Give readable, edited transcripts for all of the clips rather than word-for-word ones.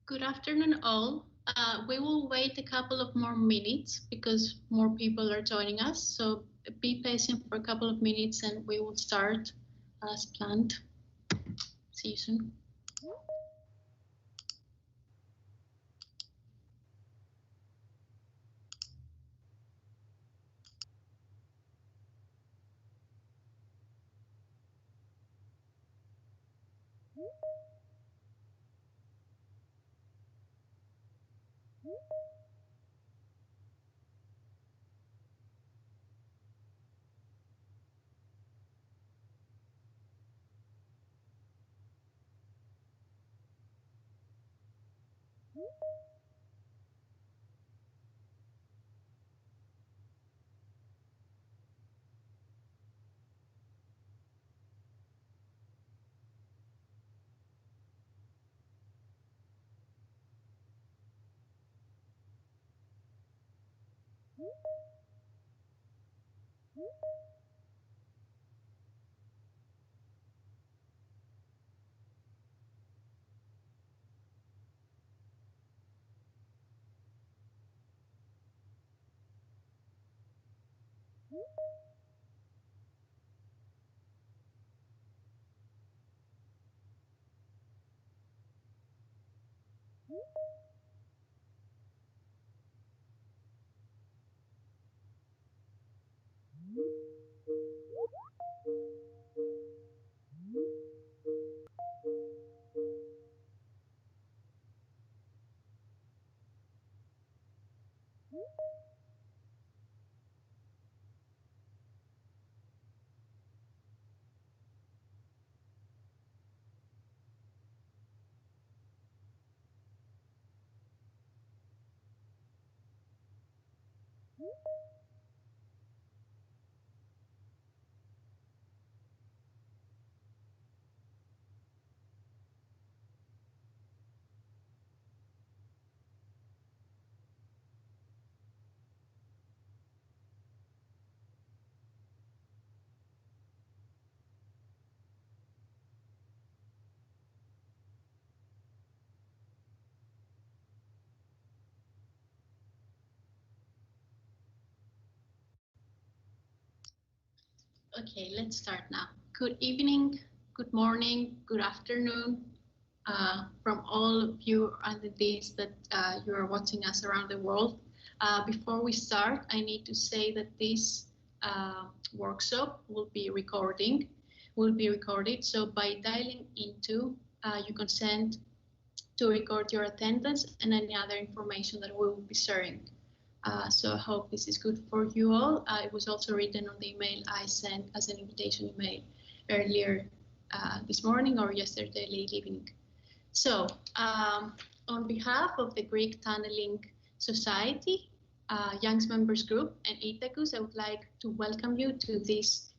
Good afternoon, all. We will wait a couple of more minutes because more people are joining us. So be patient for a couple of minutes and we will start as planned. See you soon. Okay, let's start now. Good evening, good morning, good afternoon from all of you attendees that you are watching us around the world. Before we start, I need to say that this workshop will be recorded. So by dialing into, you consent to record your attendance and any other information that we will be sharing. So I hope this is good for you all. It was also written on the email I sent as an invitation email earlier this morning or yesterday late evening. So on behalf of the Greek Tunneling Society, Young's Members Group and Itacus, I would like to welcome you to this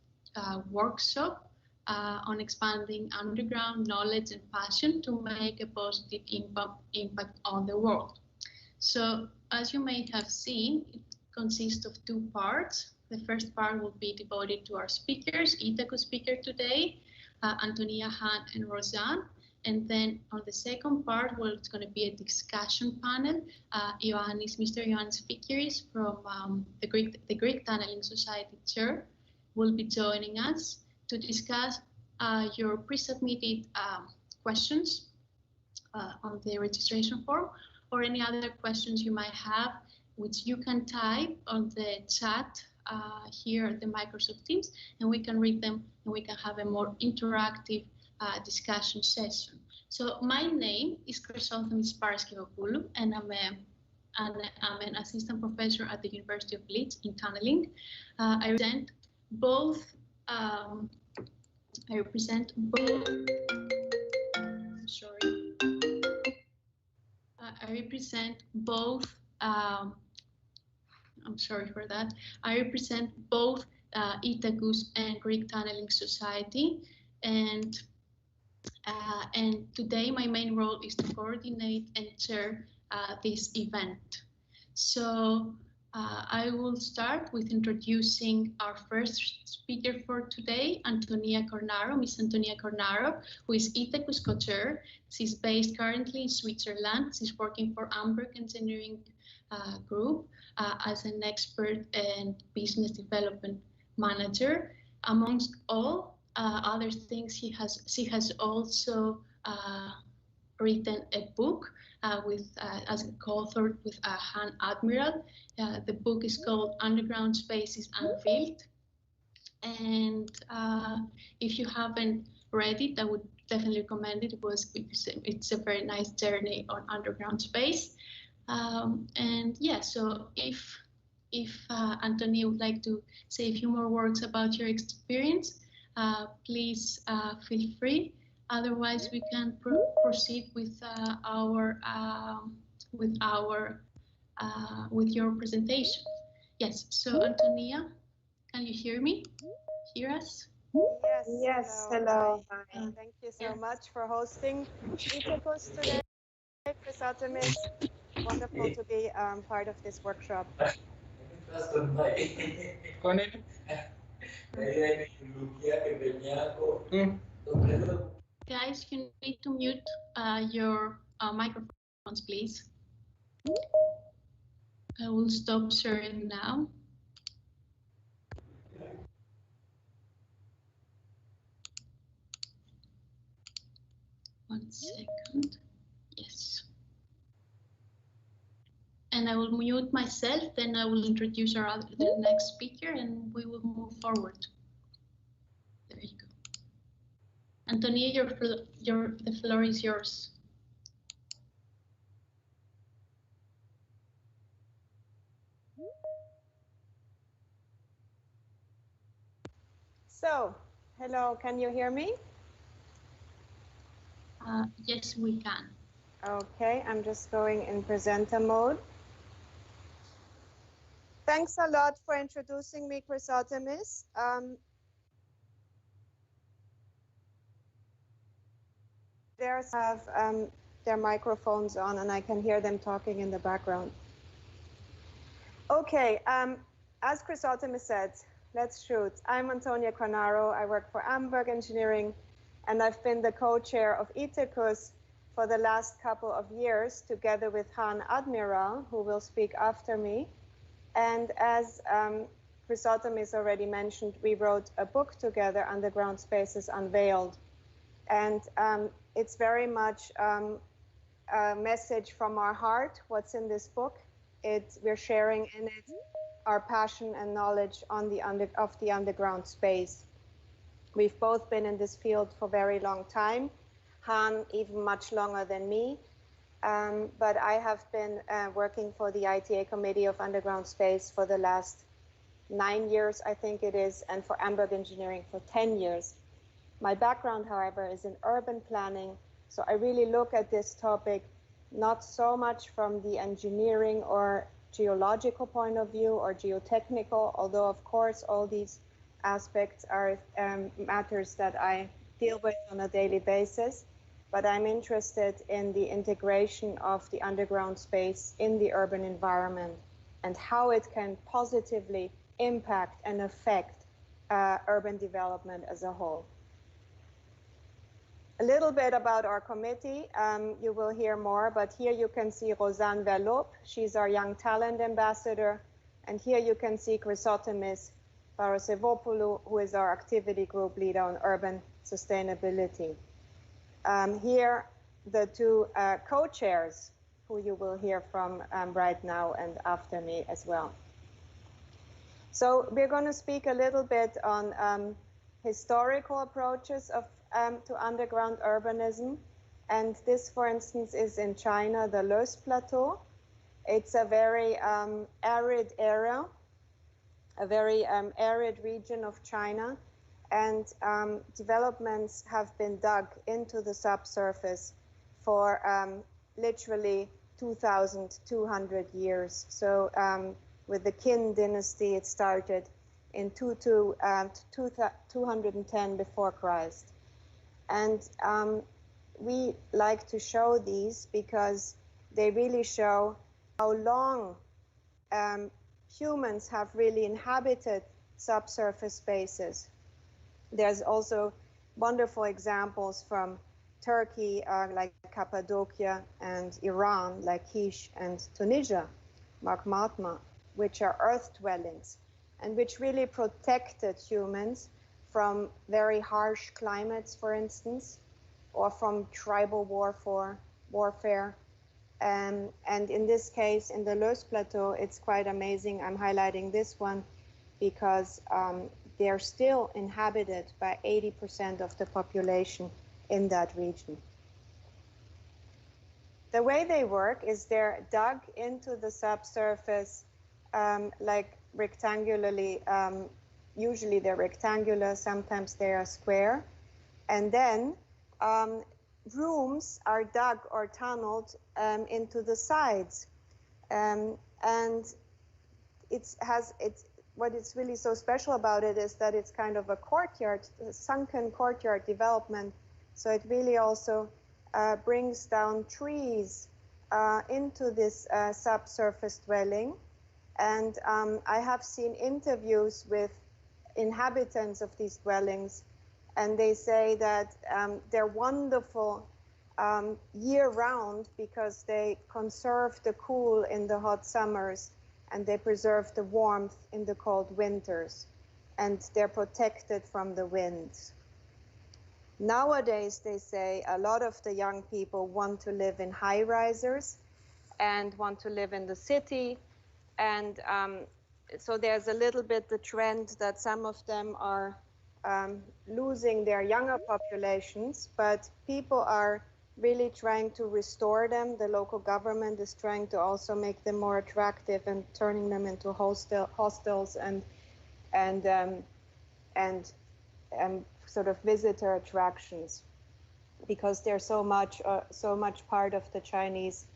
workshop on expanding underground knowledge and passion to make a positive impact on the world. So as you may have seen, it consists of two parts. The first part will be devoted to our speakers, Itacus speaker today, Antonia, Han, and Rosanne. And then on the second part, well, it's going to be a discussion panel. Ioannis, Mr. Ioannis Fikiris from the Greek Tunneling Society Chair will be joining us to discuss your pre-submitted questions on the registration form, or any other questions you might have, which you can type on the chat here at the Microsoft Teams, and we can read them and we can have a more interactive discussion session. So my name is Chrysothemis Paraskevopoulou, and I'm an assistant professor at the University of Leeds in tunneling. I represent both. I represent both. I'm sorry for that. I represent both Itacus and Greek Tunneling Society, and today my main role is to coordinate and chair this event. So I will start with introducing our first speaker for today, Antonia Cornaro, Miss Antonia Cornaro, who is Itacus co-chair. She's based currently in Switzerland. She's working for Hamburg Engineering Group as an expert and business development manager. Amongst all other things, she has also written a book as a co-author with Han Admiraal. The book is called Underground Spaces Unveiled. And if you haven't read it, I would definitely recommend it. It's a very nice journey on underground space. And yeah, so if Antonia would like to say a few more words about your experience, please feel free. Otherwise, we can proceed with your presentation. Yes. So Antonia, can you hear me? Hear us? Yes. Hello. Thank you so much for hosting Itacus today, Chrysothemis. Wonderful to be part of this workshop. Guys, you need to mute your microphones, please. I will stop sharing now. One second. Yes. And I will mute myself, then I will introduce the next speaker, and we will move forward. There you go. Antonia, the floor is yours. So, hello, can you hear me? Yes, we can. Okay, I'm just going in presenter mode. Thanks a lot for introducing me, Chrysothemis. There's have their microphones on and I can hear them talking in the background. Okay, as Chrysothemis said, let's shoot. I'm Antonia Cornaro. I work for Hamburg Engineering, and I've been the co-chair of Itacus for the last couple of years, together with Han Admiraal, who will speak after me. And as Chrysothemis already mentioned, we wrote a book together, Underground Spaces Unveiled. And it's very much a message from our heart, what's in this book. We're sharing in it our passion and knowledge on of the underground space. We've both been in this field for a very long time. Han, even much longer than me. But I have been working for the ITA Committee of Underground Space for the last 9 years, I think it is, and for Hamburg Engineering for 10 years. My background, however, is in urban planning. So I really look at this topic not so much from the engineering or geological point of view or geotechnical, although of course all these aspects are matters that I deal with on a daily basis. But I'm interested in the integration of the underground space in the urban environment and how it can positively impact and affect urban development as a whole. A little bit about our committee, you will hear more, but here you can see Rosanne Verloop, she's our young talent ambassador, and here you can see Chrysothemis Paraskevopoulou, who is our activity group leader on urban sustainability. Here, the two co-chairs, who you will hear from right now and after me as well. So we're going to speak a little bit on historical approaches to underground urbanism. And this, for instance, is in China, the Loess Plateau. It's a very arid area, a very arid region of China. And developments have been dug into the subsurface for literally 2,200 years. So with the Qin dynasty, it started in 210 before Christ. And we like to show these because they really show how long humans have really inhabited subsurface spaces. There's also wonderful examples from Turkey, like Cappadocia, and Iran, like Kish and Tunisia, Markmatma, which are earth dwellings, and which really protected humans from very harsh climates, for instance, or from tribal warfare. And in this case, in the Loess Plateau, it's quite amazing. I'm highlighting this one because they're still inhabited by 80% of the population in that region. The way they work is they're dug into the subsurface like rectangularly. Usually they're rectangular, sometimes they are square. And then rooms are dug or tunneled into the sides. And what is really so special about it is that it's kind of a courtyard, a sunken courtyard development. So it really also brings down trees into this subsurface dwelling. And I have seen interviews with inhabitants of these dwellings, and they say that they're wonderful year-round because they conserve the cool in the hot summers and they preserve the warmth in the cold winters, and they're protected from the winds. Nowadays, they say, a lot of the young people want to live in high-risers and want to live in the city, and so there's a little bit the trend that some of them are losing their younger populations, but people are really trying to restore them. The local government is trying to also make them more attractive and turning them into hostels and sort of visitor attractions, because they're so much part of the Chinese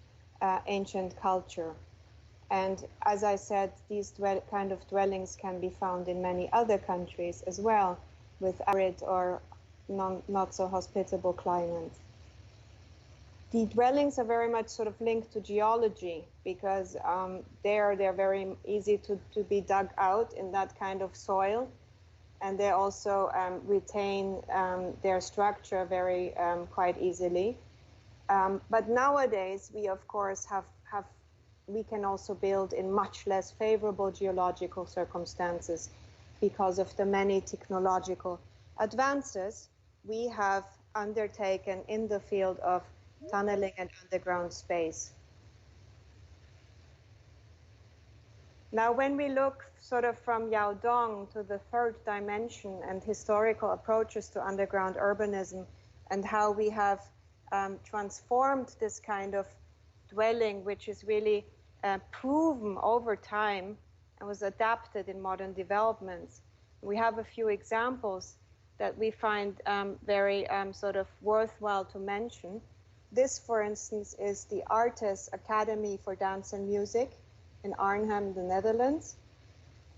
ancient culture. And as I said, these kind of dwellings can be found in many other countries as well, with arid or not so hospitable climates. The dwellings are very much sort of linked to geology, because they're very easy to be dug out in that kind of soil, and they also retain their structure quite easily. But nowadays we of course have we can also build in much less favorable geological circumstances because of the many technological advances we have undertaken in the field of tunneling and underground space. Now, when we look sort of from Yaodong to the third dimension and historical approaches to underground urbanism and how we have transformed this kind of dwelling, which is really proven over time and was adapted in modern developments. We have a few examples that we find very sort of worthwhile to mention. This, for instance, is the Artes Academy for Dance and Music in Arnhem, the Netherlands.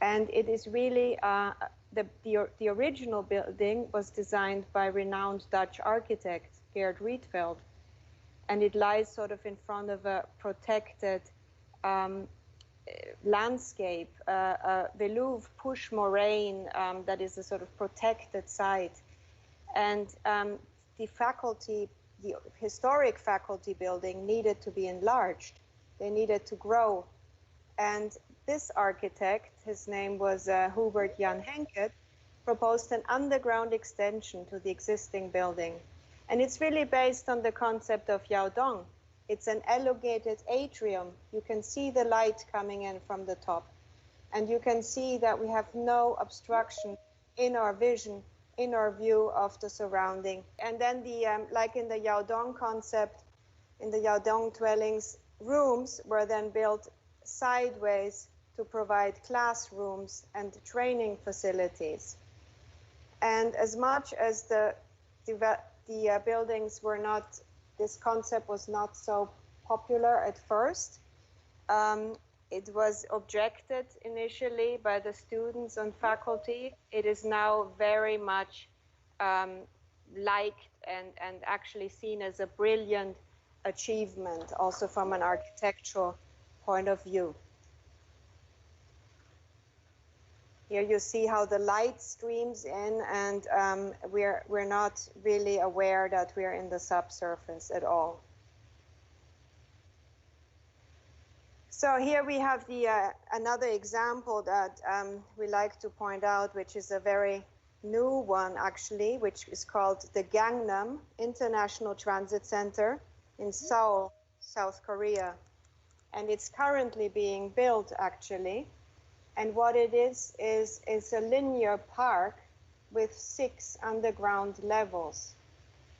And it is really, the original building was designed by renowned Dutch architect Geert Rietveld. And it lies sort of in front of a protected landscape, Verloop push moraine that is a sort of protected site. And the faculty, the historic faculty building needed to be enlarged. They needed to grow. And this architect, his name was Hubert Jan Henket, proposed an underground extension to the existing building. And it's really based on the concept of Yaodong. It's an elongated atrium. You can see the light coming in from the top. And you can see that we have no obstruction in our vision, in our view of the surrounding. And then like in the Yaodong concept, in the Yaodong dwellings, rooms were then built sideways to provide classrooms and training facilities. And as much as the buildings were not, this concept was not so popular at first, it was objected initially by the students and faculty. It is now very much liked and actually seen as a brilliant achievement, also from an architectural point of view. Here you see how the light streams in, and we're not really aware that we're in the subsurface at all. So here we have another example that we like to point out, which is a very new one actually, which is called the Gangnam International Transit Center in Seoul, South Korea. And it's currently being built actually. And what it is a linear park with 6 underground levels.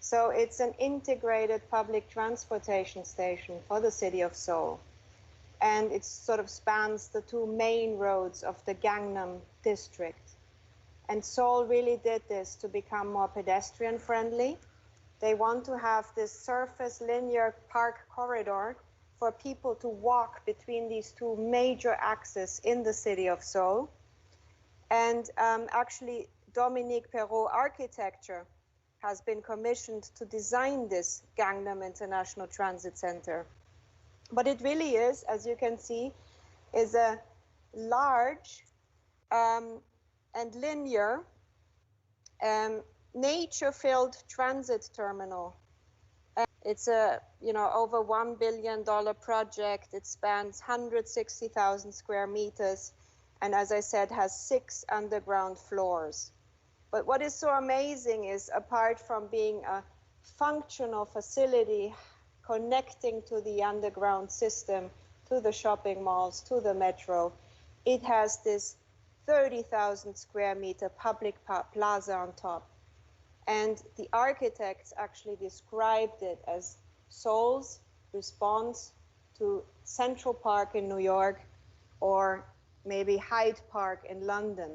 So it's an integrated public transportation station for the city of Seoul. And it sort of spans the 2 main roads of the Gangnam district. And Seoul really did this to become more pedestrian friendly. They want to have this surface linear park corridor for people to walk between these 2 major axes in the city of Seoul. And actually, Dominique Perrault Architecture has been commissioned to design this Gangnam International Transit Center. But it really is, as you can see, is a large and linear nature-filled transit terminal. It's a over $1 billion project. It spans 160,000 square meters, and as I said, has 6 underground floors. But what is so amazing is, apart from being a functional facility connecting to the underground system, to the shopping malls, to the metro, it has this 30,000 square meter public plaza on top. And the architects actually described it as Seoul's response to Central Park in New York, or maybe Hyde Park in London.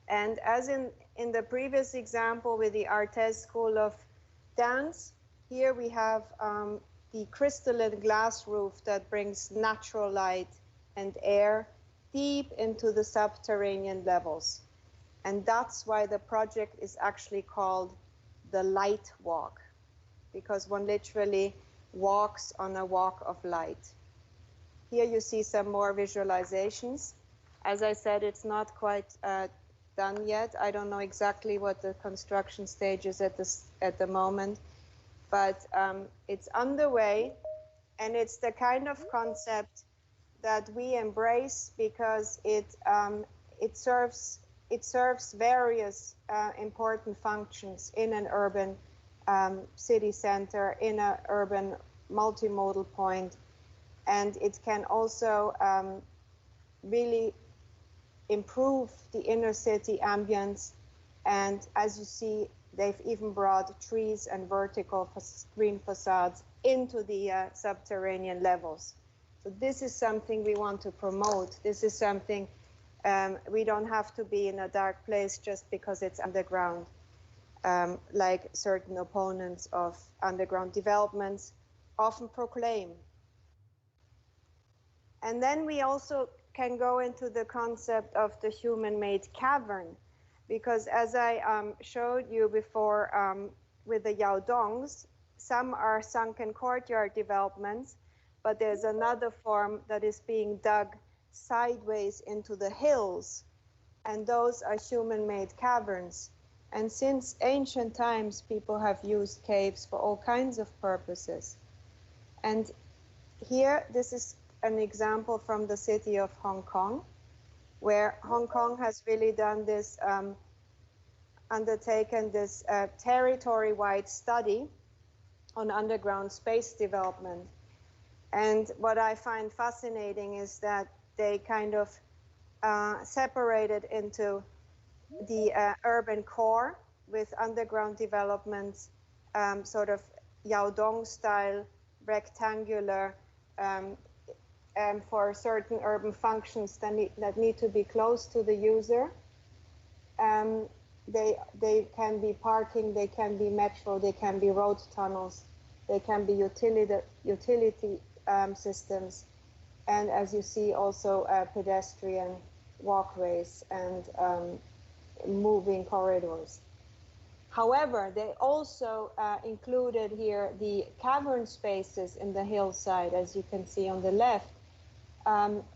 And as in the previous example with the Artes School of Dance, here we have the crystalline glass roof that brings natural light and air deep into the subterranean levels. And that's why the project is actually called the Light Walk, because one literally walks on a walk of light. Here you see some more visualizations. As I said, it's not quite done yet. I don't know exactly what the construction stage is at the moment, but it's underway. And it's the kind of concept that we embrace because it serves various important functions in an urban city center, in an urban multimodal point, and it can also really improve the inner city ambience. And as you see, they've even brought trees and vertical green facades into the subterranean levels. So this is something we want to promote. This is something we don't have to be in a dark place just because it's underground, like certain opponents of underground developments often proclaim. And then we also can go into the concept of the human-made cavern, because as I showed you before with the yaodongs, some are sunken courtyard developments, but there's another form that is being dug sideways into the hills, and those are human-made caverns. And since ancient times, people have used caves for all kinds of purposes. And here, this is an example from the city of Hong Kong, where Hong Kong has really done this, undertaken this territory-wide study on underground space development. And what I find fascinating is that they kind of separated into the urban core with underground developments, sort of Yaodong style, rectangular, for certain urban functions that need to be close to the user. They can be parking, they can be metro, they can be road tunnels, they can be utility systems, and as you see, also pedestrian walkways and moving corridors. However, they also included here the cavern spaces in the hillside, as you can see on the left,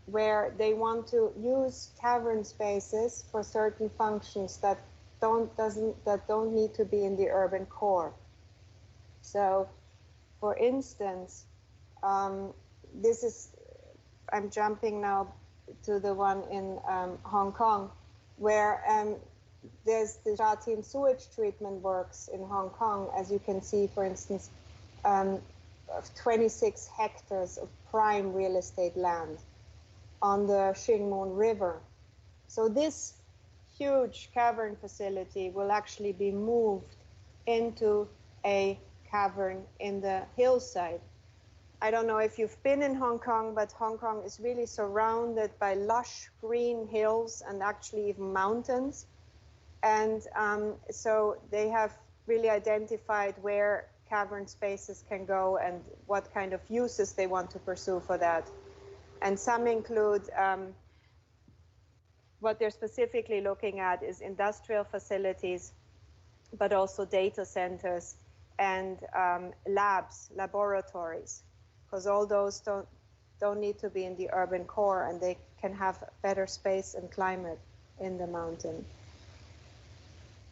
where they want to use cavern spaces for certain functions that don't need to be in the urban core. So, for instance, this is, I'm jumping now to the one in Hong Kong, where there's the Shatin sewage treatment works in Hong Kong, as you can see, for instance, 26 hectares of prime real estate land on the Shingmun River. So this huge cavern facility will actually be moved into a cavern in the hillside. I don't know if you've been in Hong Kong, but Hong Kong is really surrounded by lush green hills and actually even mountains. And so they have really identified where cavern spaces can go and what kind of uses they want to pursue for that. And some include, what they're specifically looking at is industrial facilities, but also data centers and labs, laboratories, because all those don't need to be in the urban core, and they can have better space and climate in the mountain.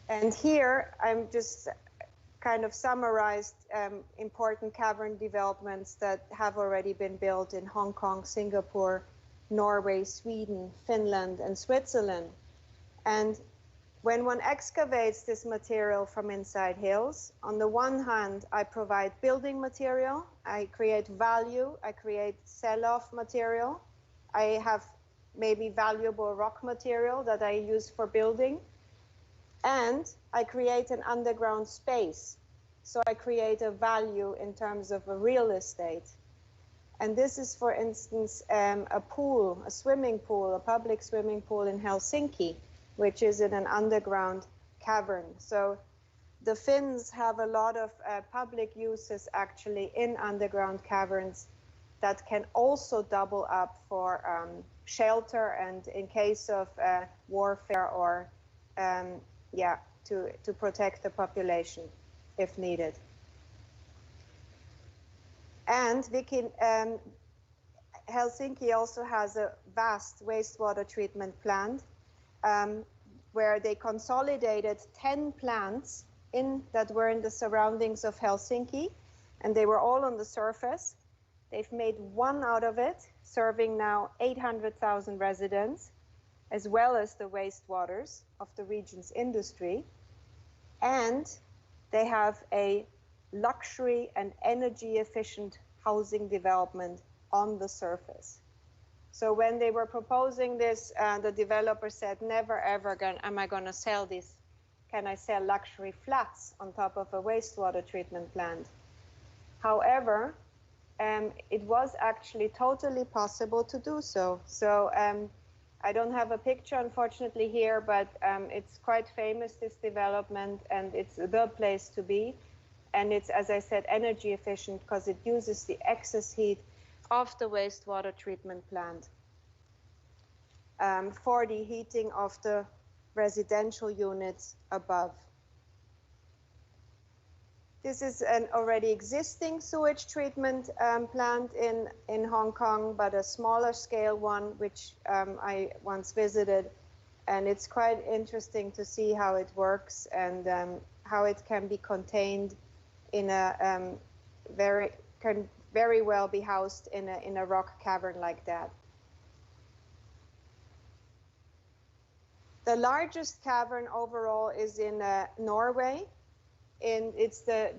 And here I'm just kind of summarized important cavern developments that have already been built in Hong Kong, Singapore, Norway, Sweden, Finland, and Switzerland. And when one excavates this material from inside hills, on the one hand, I provide building material, I create value, I create sell-off material, I have maybe valuable rock material that I use for building, and I create an underground space. So I create a value in terms of a real estate. And this is, for instance, a pool, a swimming pool, a public swimming pool in Helsinki, which is in an underground cavern. So the Finns have a lot of public uses actually in underground caverns that can also double up for shelter and in case of warfare or to protect the population if needed. And Helsinki also has a vast wastewater treatment plant where they consolidated 10 plants that were in the surroundings of Helsinki, and they were all on the surface. They've made one out of it, serving now 800,000 residents, as well as the wastewaters of the region's industry. And they have a luxury and energy efficient housing development on the surface. So when they were proposing this, the developer said, never ever am I gonna sell this. Can I sell luxury flats on top of a wastewater treatment plant? However, it was actually totally possible to do so. So I don't have a picture, unfortunately, here, but it's quite famous, this development, and it's the place to be. And it's, as I said, energy efficient because it uses the excess heat of the wastewater treatment plant for the heating of the residential units above. This is an already existing sewage treatment plant in Hong Kong, but a smaller scale one, which I once visited. And it's quite interesting to see how it works and how it can be contained in a can very well be housed in a rock cavern like that. The largest cavern overall is in Norway. It's the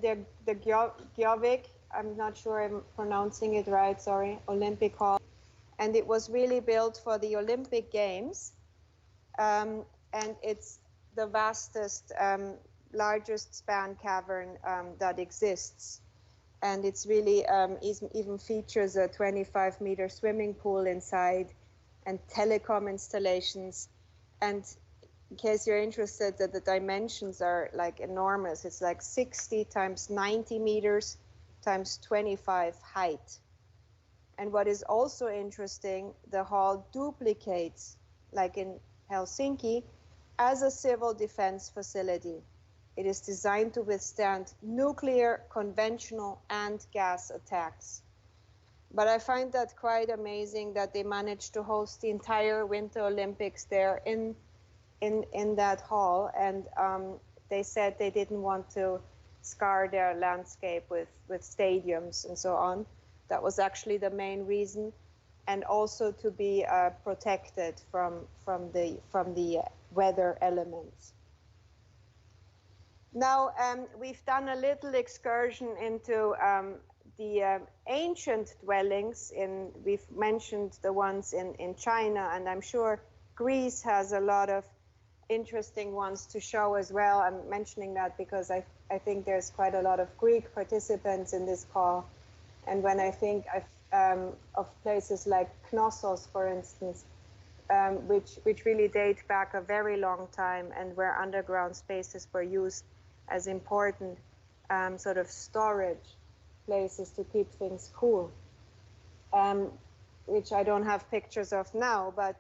Gjøvik, I'm not sure I'm pronouncing it right, sorry, Olympic Hall. And it was really built for the Olympic Games. And it's the vastest, largest span cavern that exists. And it's really, even features a 25-meter swimming pool inside and telecom installations. And in case you're interested, that the dimensions are like enormous. It's like 60 times 90 meters times 25 height. And what is also interesting, the hall duplicates, like in Helsinki, as a civil defense facility. It is designed to withstand nuclear, conventional, and gas attacks. But I find that quite amazing that they managed to host the entire Winter Olympics there in that hall. And they said they didn't want to scar their landscape with stadiums and so on. That was actually the main reason. And also to be protected from the weather elements. Now, we've done a little excursion into the ancient dwellings. We've mentioned the ones in China, and I'm sure Greece has a lot of interesting ones to show as well. I'm mentioning that because I think there's quite a lot of Greek participants in this call. And when I think of places like Knossos, for instance, which really date back a very long time and where underground spaces were used as important sort of storage places to keep things cool, which I don't have pictures of now, but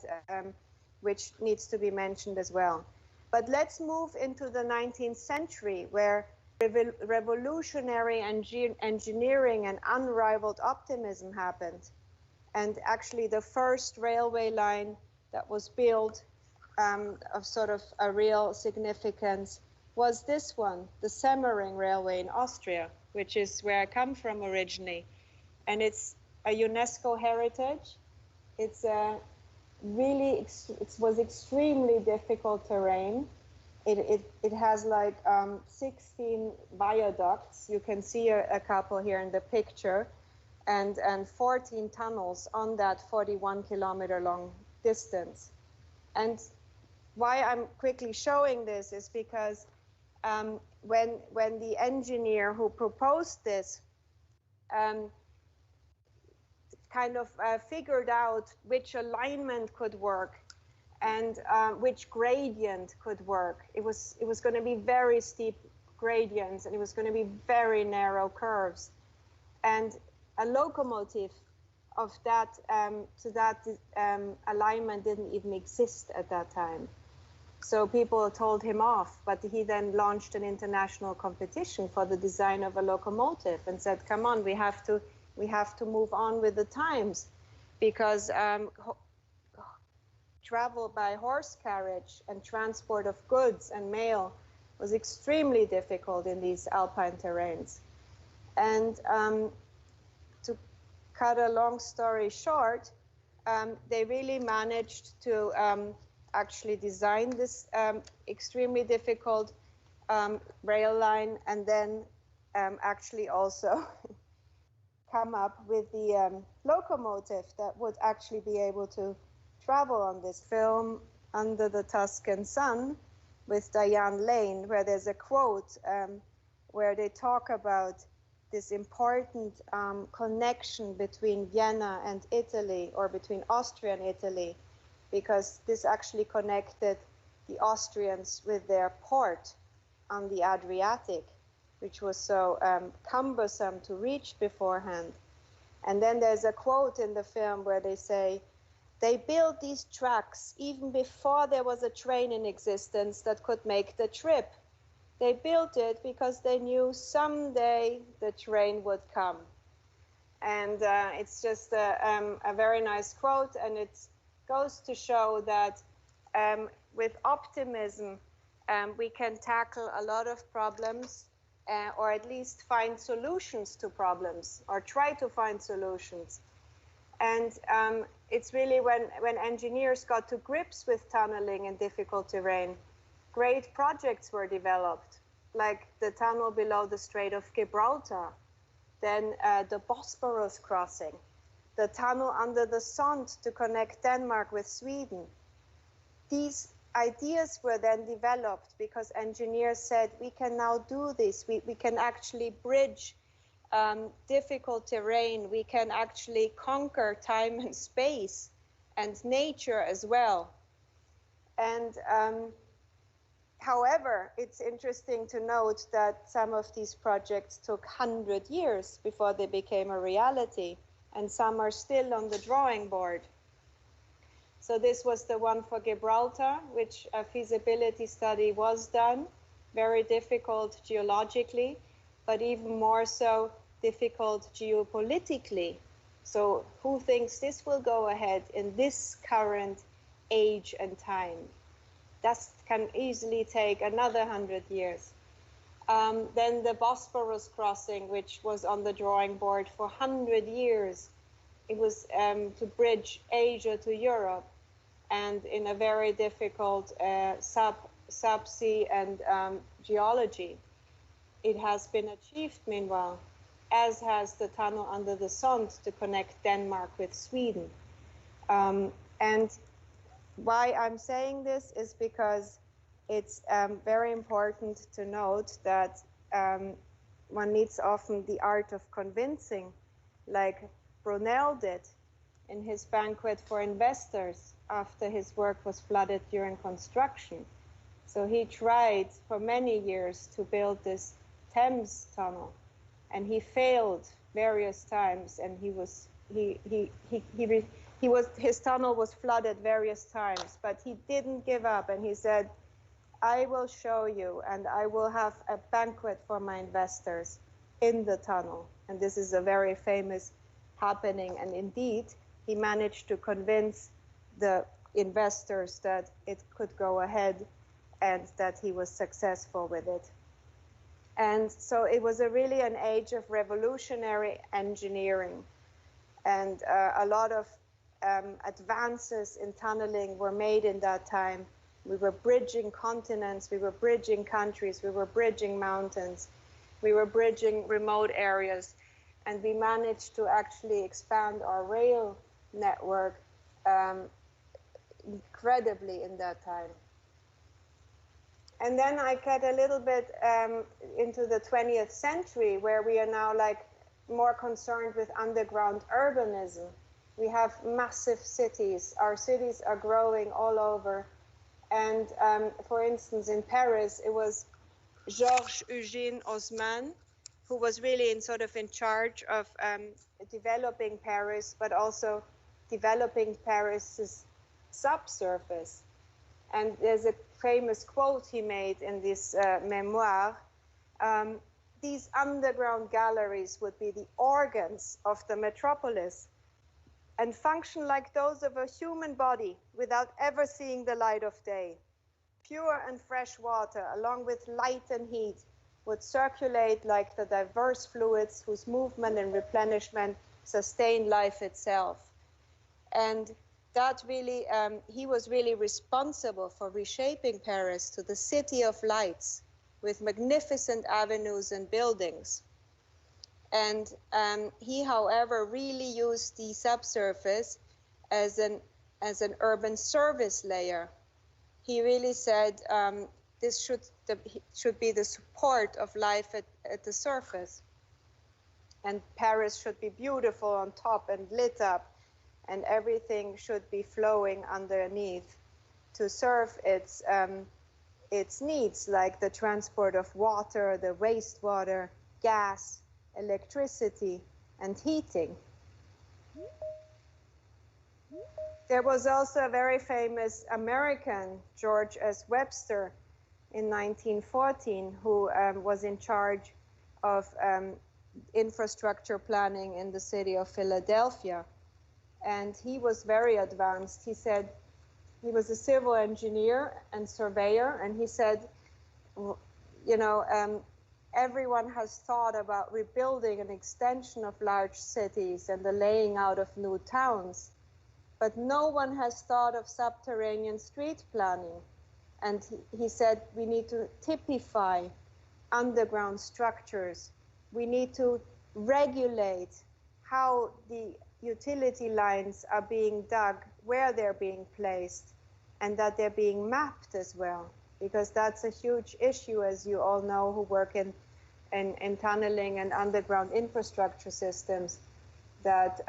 which needs to be mentioned as well. But let's move into the 19th century, where revolutionary engineering and unrivaled optimism happened. And actually the first railway line that was built of sort of a real significance was this one, the Semmering Railway in Austria, which is where I come from originally. And it's a UNESCO heritage. It's it was extremely difficult terrain. It has like 16 viaducts. You can see a couple here in the picture, and 14 tunnels on that 41-kilometer long distance. And why I'm quickly showing this is because when the engineer who proposed this kind of figured out which alignment could work and which gradient could work, it was going to be very steep gradients, and it was going to be very narrow curves, and a locomotive of that to that alignment didn't even exist at that time. So people told him off, but he then launched an international competition for the design of a locomotive and said, come on, we have to move on with the times, because travel by horse carriage and transport of goods and mail was extremely difficult in these alpine terrains. And to cut a long story short, they really managed to actually design this extremely difficult rail line, and then actually also come up with the locomotive that would actually be able to travel on this film, Under the Tuscan Sun, with Diane Lane, where there's a quote where they talk about this important connection between Vienna and Italy, or between Austria and Italy, because this actually connected the Austrians with their port on the Adriatic, which was so cumbersome to reach beforehand. And then there's a quote in the film where they say, they built these tracks even before there was a train in existence that could make the trip. They built it because they knew someday the train would come. And it's just a very nice quote, and it goes to show that with optimism, we can tackle a lot of problems, or at least find solutions to problems, or try to find solutions. And it's really when engineers got to grips with tunneling in difficult terrain, great projects were developed, like the tunnel below the Strait of Gibraltar, then the Bosporus crossing, the tunnel under the Sonde to connect Denmark with Sweden. These ideas were then developed because engineers said, we can now do this, we can actually bridge difficult terrain, we can actually conquer time and space and nature as well. And however, it's interesting to note that some of these projects took 100 years before they became a reality, and some are still on the drawing board. So this was the one for Gibraltar, which a feasibility study was done, very difficult geologically, but even more so difficult geopolitically. So who thinks this will go ahead in this current age and time? That can easily take another 100 years. Then the Bosporus crossing, which was on the drawing board for 100 years. It was to bridge Asia to Europe, and in a very difficult subsea and geology. It has been achieved meanwhile, as has the tunnel under the Sonde to connect Denmark with Sweden. And why I'm saying this is because it's very important to note that one needs often the art of convincing, like Brunel did in his banquet for investors after his work was flooded during construction. So he tried for many years to build this Thames tunnel, and he failed various times, and his tunnel was flooded various times, but he didn't give up, and he said, I will show you, and I will have a banquet for my investors in the tunnel. And this is a very famous happening, and indeed he managed to convince the investors that it could go ahead and that he was successful with it. And so it was really an age of revolutionary engineering, and a lot of advances in tunneling were made in that time. We were bridging continents, we were bridging countries, we were bridging mountains, we were bridging remote areas, and we managed to actually expand our rail network incredibly in that time. And then I get a little bit into the 20th century, where we are now like more concerned with underground urbanism. We have massive cities. Our cities are growing all over. And for instance, in Paris, it was Georges Eugène Haussmann, who was really in charge of developing Paris, but also developing Paris's subsurface. And there's a famous quote he made in this memoir. These underground galleries would be the organs of the metropolis and function like those of a human body without ever seeing the light of day. Pure and fresh water, along with light and heat, would circulate like the diverse fluids whose movement and replenishment sustain life itself. And that really, he was really responsible for reshaping Paris to the city of lights with magnificent avenues and buildings. And he, however, really used the subsurface as an urban service layer. He really said this should be the support of life at the surface. And Paris should be beautiful on top and lit up, and everything should be flowing underneath to serve its needs, like the transport of water, the wastewater, gas, electricity, and heating. There was also a very famous American, George S. Webster, in 1914, who was in charge of infrastructure planning in the city of Philadelphia. And he was very advanced. He said, he was a civil engineer and surveyor, and he said, you know, everyone has thought about rebuilding an extension of large cities and the laying out of new towns, but no one has thought of subterranean street planning. And he said, we need to typify underground structures. We need to regulate how the utility lines are being dug, where they're being placed, and that they're being mapped as well, because that's a huge issue, as you all know who work in tunneling and underground infrastructure systems, that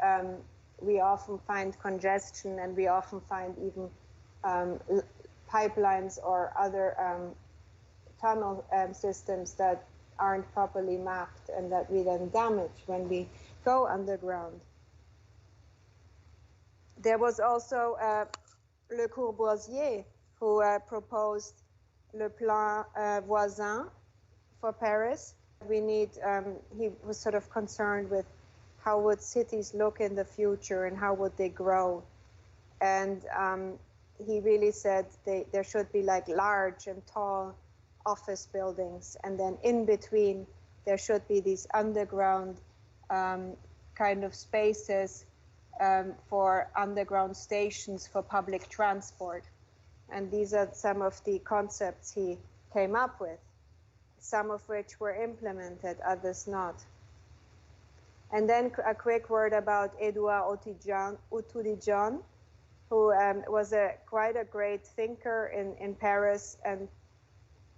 we often find congestion, and we often find even pipelines or other tunnel systems that aren't properly mapped and that we then damage when we go underground. There was also Le Corbusier, who proposed Le Plan Voisin for Paris. We need, he was sort of concerned with how would cities look in the future and how would they grow. And he really said there should be like large and tall office buildings, and then in between there should be these underground kind of spaces for underground stations for public transport. And these are some of the concepts he came up with, some of which were implemented, others not. And then a quick word about Edouard Oudoudijan, who was quite a great thinker in Paris, and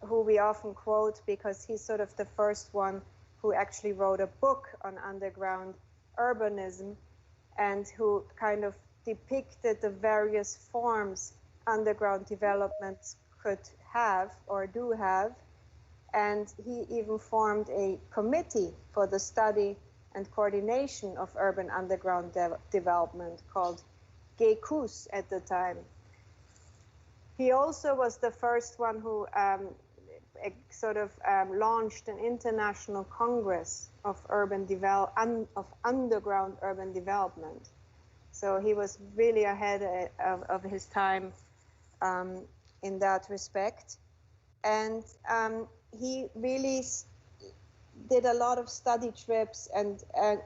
who we often quote because he's sort of the first one who actually wrote a book on underground urbanism, and who kind of depicted the various forms underground developments could have or do have. And he even formed a committee for the study and coordination of urban underground development called GTSYM at the time. He also was the first one who launched an international congress of underground urban development. So he was really ahead of his time in that respect. And he really did a lot of study trips and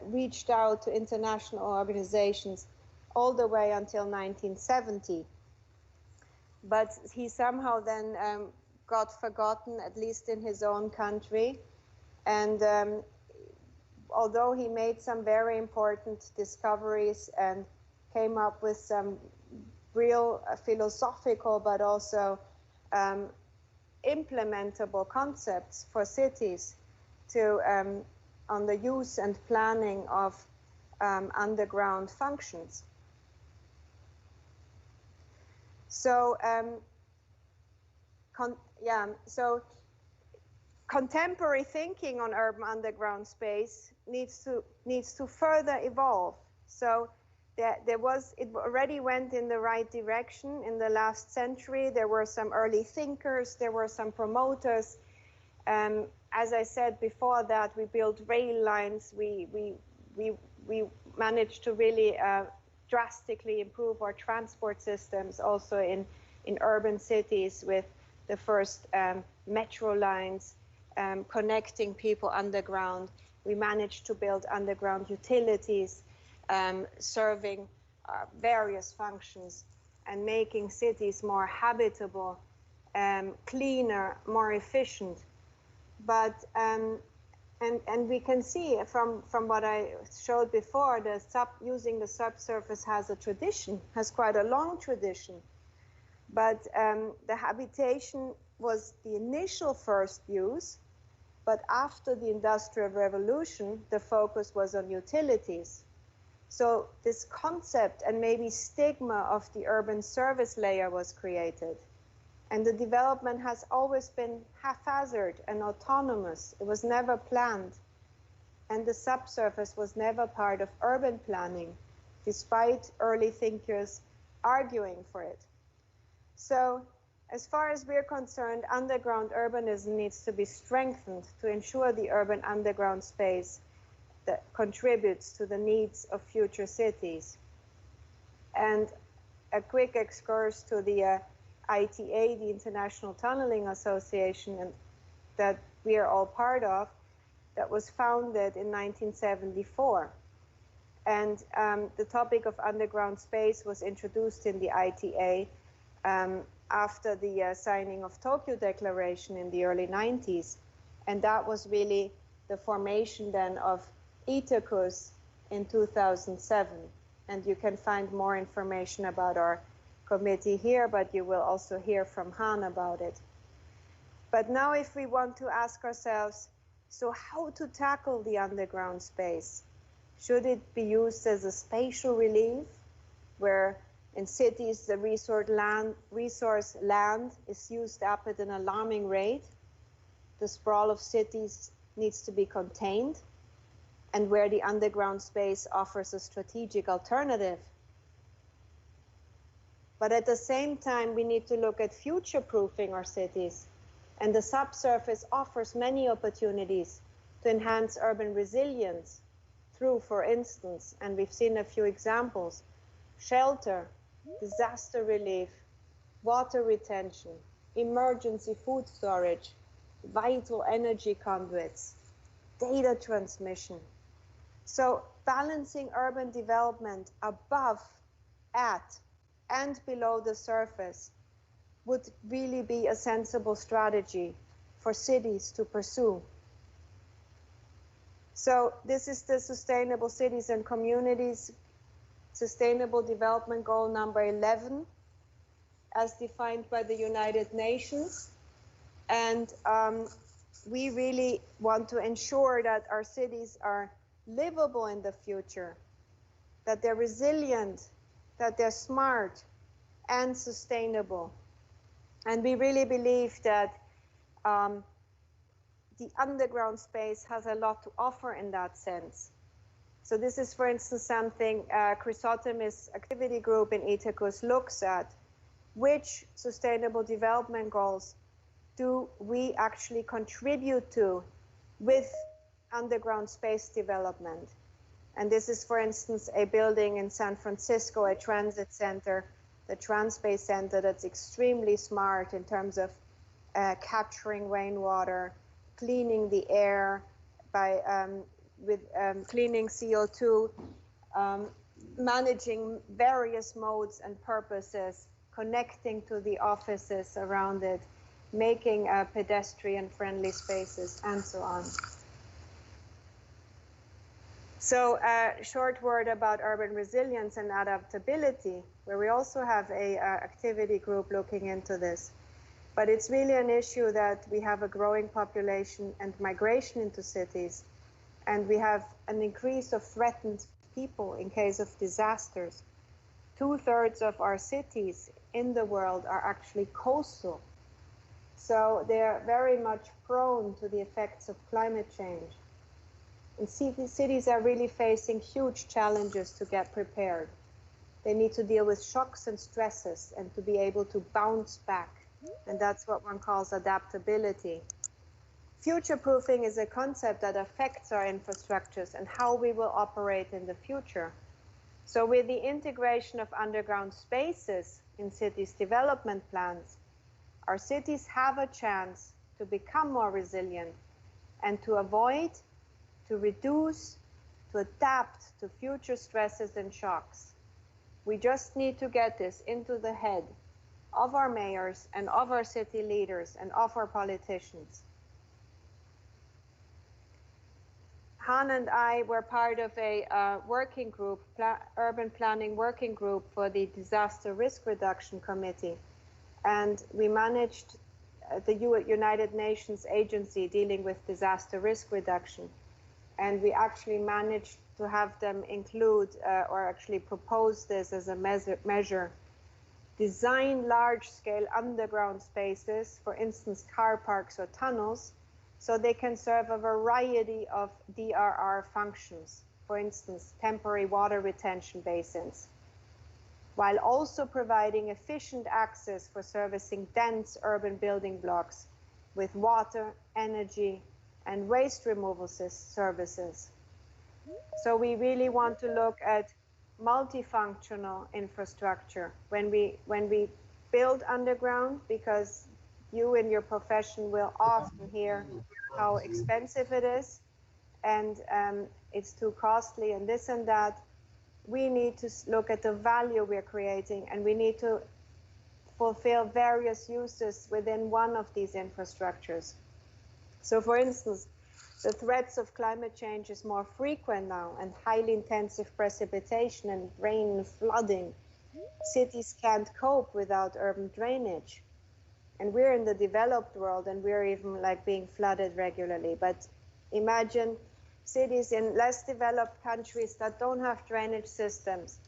reached out to international organizations all the way until 1970. But he somehow then got forgotten, at least in his own country. And although he made some very important discoveries and came up with some real philosophical but also implementable concepts for cities to on the use and planning of underground functions. So so contemporary thinking on urban underground space needs to further evolve. So it already went in the right direction in the last century. There were some early thinkers, there were some promoters. As I said before that, we built rail lines, we managed to really drastically improve our transport systems also in urban cities with the first metro lines connecting people underground. We managed to build underground utilities. serving various functions and making cities more habitable, cleaner, more efficient. But and we can see from what I showed before, using the subsurface has a tradition, has quite a long tradition. But the habitation was the initial first use, but after the Industrial Revolution, the focus was on utilities. So this concept and maybe stigma of the urban service layer was created. And the development has always been haphazard and autonomous. It was never planned. And the subsurface was never part of urban planning, despite early thinkers arguing for it. So, as far as we're concerned, underground urbanism needs to be strengthened to ensure the urban underground space that contributes to the needs of future cities. And a quick excursus to the ITA, the International Tunneling Association, and that we are all part of, that was founded in 1974. And the topic of underground space was introduced in the ITA after the signing of Tokyo Declaration in the early 90s. And that was really the formation then of Itacus in 2007. And you can find more information about our committee here, but you will also hear from Han about it. But now if we want to ask ourselves, so how to tackle the underground space? Should it be used as a spatial relief, where in cities the resource land is used up at an alarming rate? The sprawl of cities needs to be contained, and where the underground space offers a strategic alternative. But at the same time, we need to look at future-proofing our cities. And the subsurface offers many opportunities to enhance urban resilience through, for instance, and we've seen a few examples, shelter, disaster relief, water retention, emergency food storage, vital energy conduits, data transmission. So balancing urban development above, at, and below the surface would really be a sensible strategy for cities to pursue. So this is the Sustainable Cities and Communities Sustainable Development Goal number 11, as defined by the United Nations. And we really want to ensure that our cities are livable in the future, that they're resilient, that they're smart and sustainable. And we really believe that the underground space has a lot to offer in that sense. So this is, for instance, something Chrysothemis activity group in Itacus looks at. Which sustainable development goals do we actually contribute to with underground space development? And this is, for instance, a building in San Francisco, a transit center, the Transspace Center, that's extremely smart in terms of capturing rainwater, cleaning the air by cleaning CO2, managing various modes and purposes, connecting to the offices around it, making pedestrian-friendly spaces, and so on. So a short word about urban resilience and adaptability, where we also have a activity group looking into this. But it's really an issue that we have a growing population and migration into cities, and we have an increase of threatened people in case of disasters. 2/3 of our cities in the world are actually coastal. So they're very much prone to the effects of climate change. And cities are really facing huge challenges to get prepared. They need to deal with shocks and stresses and to be able to bounce back. And that's what one calls adaptability. Future-proofing is a concept that affects our infrastructures and how we will operate in the future. So with the integration of underground spaces in cities' development plans, our cities have a chance to become more resilient and to avoid, to reduce, to adapt to future stresses and shocks. We just need to get this into the head of our mayors and of our city leaders and of our politicians. Han and I were part of a working group, urban planning working group for the Disaster Risk Reduction Committee. And we managed the United Nations agency dealing with disaster risk reduction. And we actually managed to have them include or actually propose this as a measure. Design large-scale underground spaces, for instance, car parks or tunnels, so they can serve a variety of DRR functions, for instance, temporary water retention basins, while also providing efficient access for servicing dense urban building blocks with water, energy, and waste removal services. So we really want to look at multifunctional infrastructure when we build underground, because you in your profession will often hear how expensive it is and it's too costly and this and that. We need to look at the value we're creating, and we need to fulfill various uses within one of these infrastructures. So for instance, the threats of climate change is more frequent now, and highly intensive precipitation and rain and flooding. Cities can't cope without urban drainage. And we're in the developed world, and we're even like being flooded regularly. But imagine cities in less developed countries that don't have drainage systems.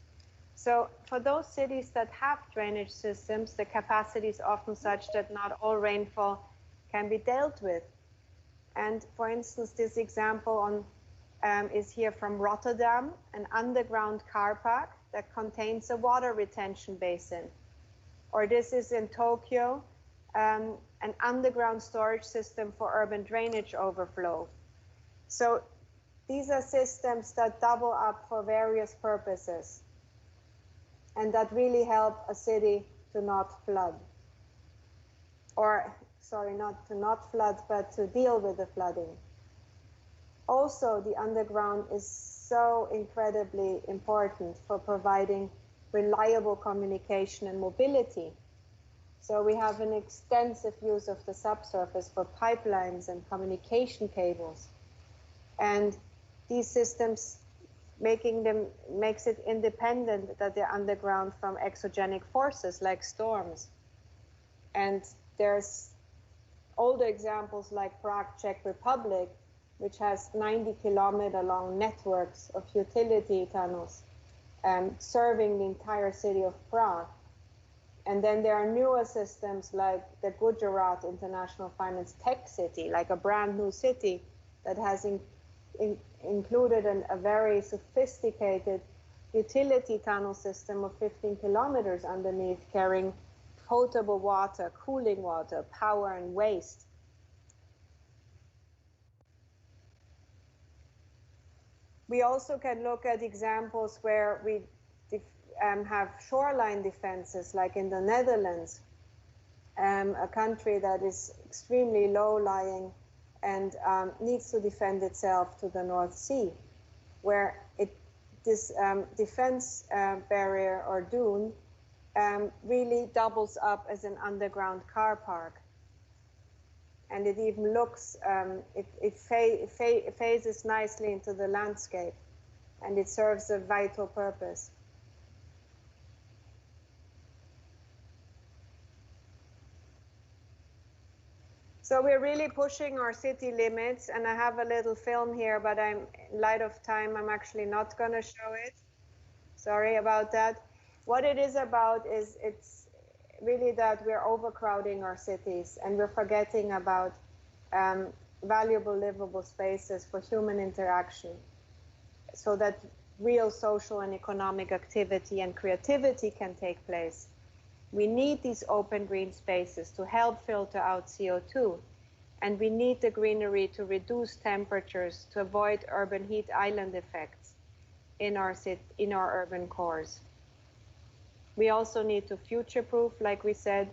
So for those cities that have drainage systems, the capacity is often such that not all rainfall can be dealt with. And for instance, this example is here from Rotterdam, an underground car park that contains a water retention basin. Or this is in Tokyo, an underground storage system for urban drainage overflow. So these are systems that double up for various purposes and that really help a city to not flood. Or, sorry, not to not flood, but to deal with the flooding. Also, the underground is so incredibly important for providing reliable communication and mobility. So we have an extensive use of the subsurface for pipelines and communication cables. And these systems makes it independent that they're underground from exogenic forces like storms. And there's older examples like Prague, Czech Republic, which has 90-kilometer long networks of utility tunnels serving the entire city of Prague. And then there are newer systems like the Gujarat International Finance Tech City, like a brand new city that has included a very sophisticated utility tunnel system of 15 kilometers underneath, carrying potable water, cooling water, power, and waste. We also can look at examples where we have shoreline defenses, like in the Netherlands, a country that is extremely low-lying and needs to defend itself to the North Sea, where this defense barrier or dune really doubles up as an underground car park. And it even looks, it phases nicely into the landscape, and it serves a vital purpose. So we're really pushing our city limits, and I have a little film here, but in light of time, I'm actually not going to show it. Sorry about that. What it is about is it's really that we're overcrowding our cities, and we're forgetting about valuable livable spaces for human interaction, so that real social and economic activity and creativity can take place. We need these open green spaces to help filter out CO2, and we need the greenery to reduce temperatures to avoid urban heat island effects in our urban cores. We also need to future-proof, like we said,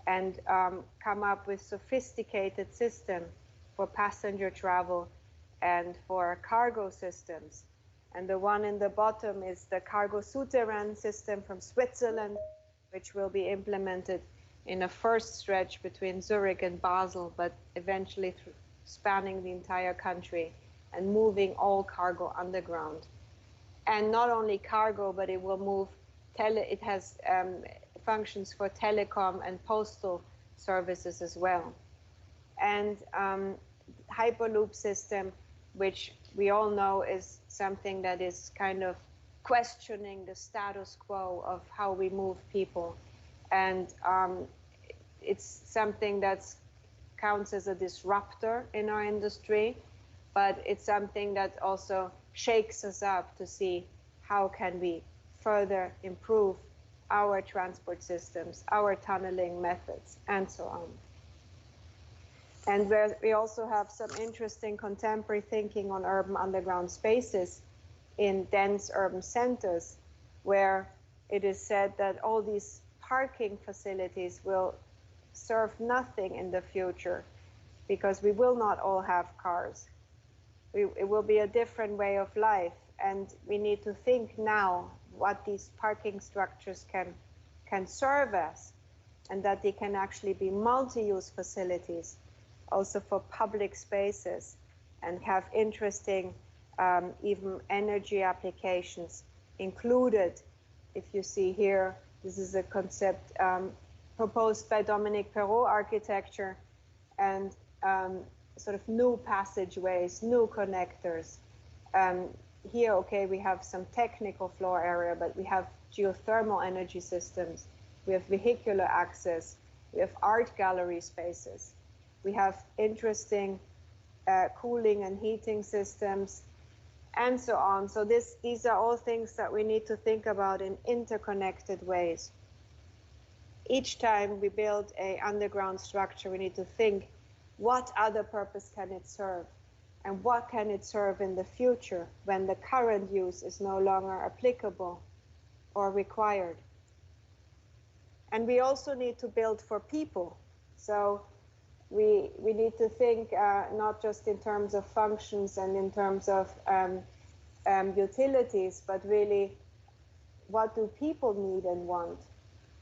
and come up with sophisticated systems for passenger travel and for cargo systems And the one in the bottom is the cargo souterrain system from Switzerland, which will be implemented in a first stretch between Zurich and Basel, but eventually spanning the entire country and moving all cargo underground. And not only cargo, but it will move, it has functions for telecom and postal services as well. And Hyperloop system, which we all know is something that is kind of questioning the status quo of how we move people. And it's something that counts as a disruptor in our industry, but it's something that also shakes us up to see how can we further improve our transport systems, our tunneling methods, and so on. And where we also have some interesting contemporary thinking on urban underground spaces in dense urban centers, where it is said that all these parking facilities will serve nothing in the future because we will not all have cars. It will be a different way of life, and we need to think now what these parking structures can serve us, and that they can actually be multi-use facilities also for public spaces and have interesting even energy applications included. If you see here, this is a concept proposed by Dominique Perrault Architecture, and sort of new passageways, new connectors. Here, okay, we have some technical floor area, but we have geothermal energy systems, we have vehicular access, we have art gallery spaces, we have interesting cooling and heating systems, and so on. So these are all things that we need to think about in interconnected ways. Each time we build an underground structure, we need to think, what other purpose can it serve? And what can it serve in the future when the current use is no longer applicable or required? And we also need to build for people. So we need to think not just in terms of functions and in terms of utilities, but really, what do people need and want?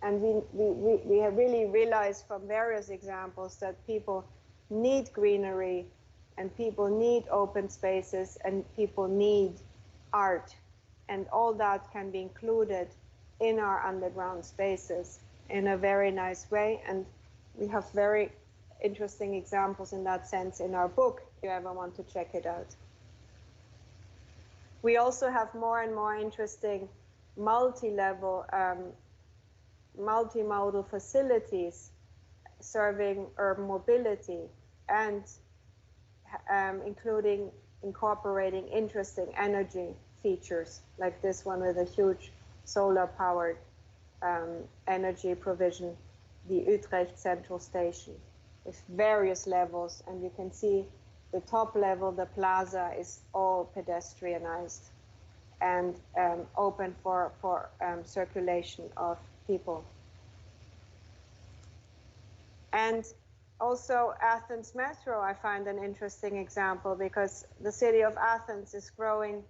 And we have really realized from various examples that people need greenery, and people need open spaces, and people need art. And all that can be included in our underground spaces in a very nice way. And we have very interesting examples in that sense in our book, if you ever want to check it out. We also have more and more interesting multi-level, multimodal facilities serving urban mobility, and including incorporating interesting energy features, like this one with a huge solar-powered energy provision, the Utrecht Central Station, with various levels. And you can see the top level, the plaza, is all pedestrianized and open for circulation of people. And also Athens Metro, I find an interesting example, because the city of Athens is growing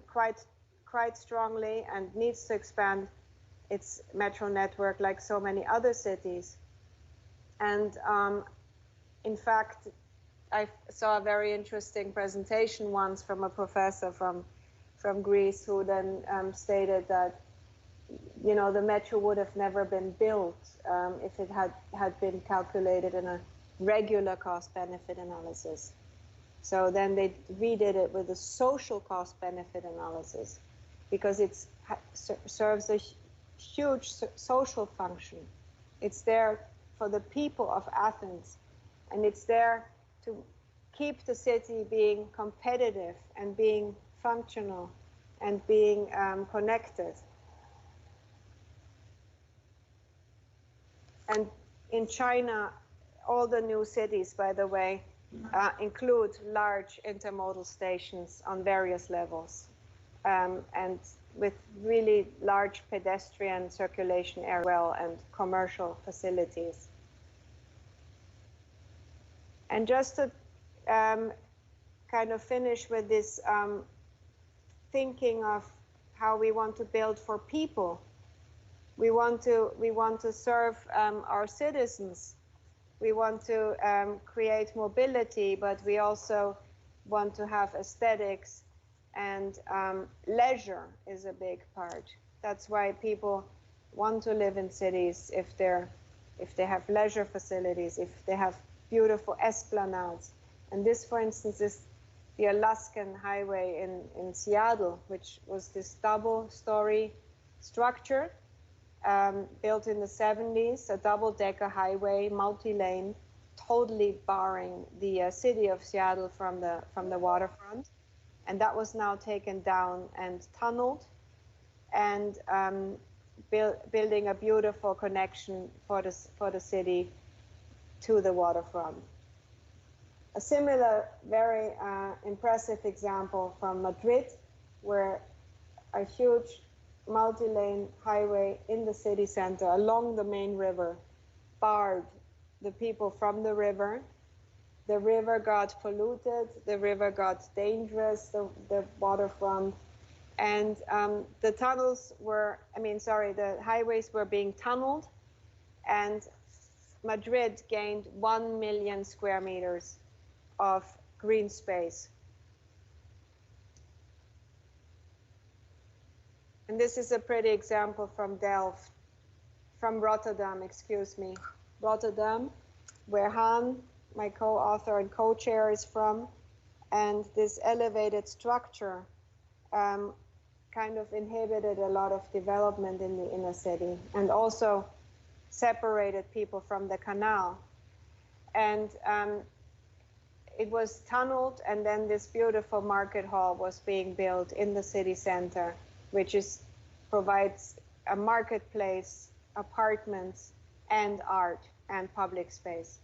quite strongly and needs to expand its metro network like so many other cities. And in fact, I saw a very interesting presentation once from a professor from Greece, who then stated that, you know, the metro would have never been built if it had been calculated in a regular cost-benefit analysis. So then they redid it with a social cost-benefit analysis, because it serves a huge social function. It's there for the people of Athens, and it's there to keep the city being competitive and being functional and being connected. And in China, all the new cities, by the way, include large intermodal stations on various levels, and with really large pedestrian circulation area well, and commercial facilities. And just to kind of finish with this thinking of how we want to build for people. We want to serve our citizens. We want to create mobility, but we also want to have aesthetics, and leisure is a big part. That's why people want to live in cities, if they have leisure facilities, if they have beautiful esplanades. And this, for instance, is the Alaskan Highway in Seattle, which was this double-story structure built in the 70s, a double-decker highway, multi-lane, totally barring the city of Seattle from the waterfront. And that was now taken down and tunneled, and building a beautiful connection for the city to the waterfront. A similar, very impressive example from Madrid, where a huge multi-lane highway in the city center along the main river barred the people from the river. The river got polluted, the river got dangerous, the waterfront. And the highways were being tunneled, and Madrid gained 1 million square meters of green space. And this is a pretty example from Rotterdam, Rotterdam, where Han, my co-author and co-chair, is from. And this elevated structure kind of inhibited a lot of development in the inner city, and also separated people from the canal. And it was tunneled, and then this beautiful market hall was being built in the city center, which provides a marketplace, apartments, and art, and public space.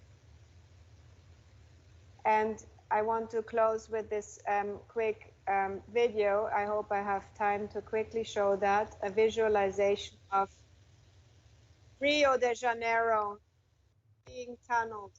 And I want to close with this quick video. I hope I have time to quickly show that, a visualization of Rio de Janeiro being tunneled.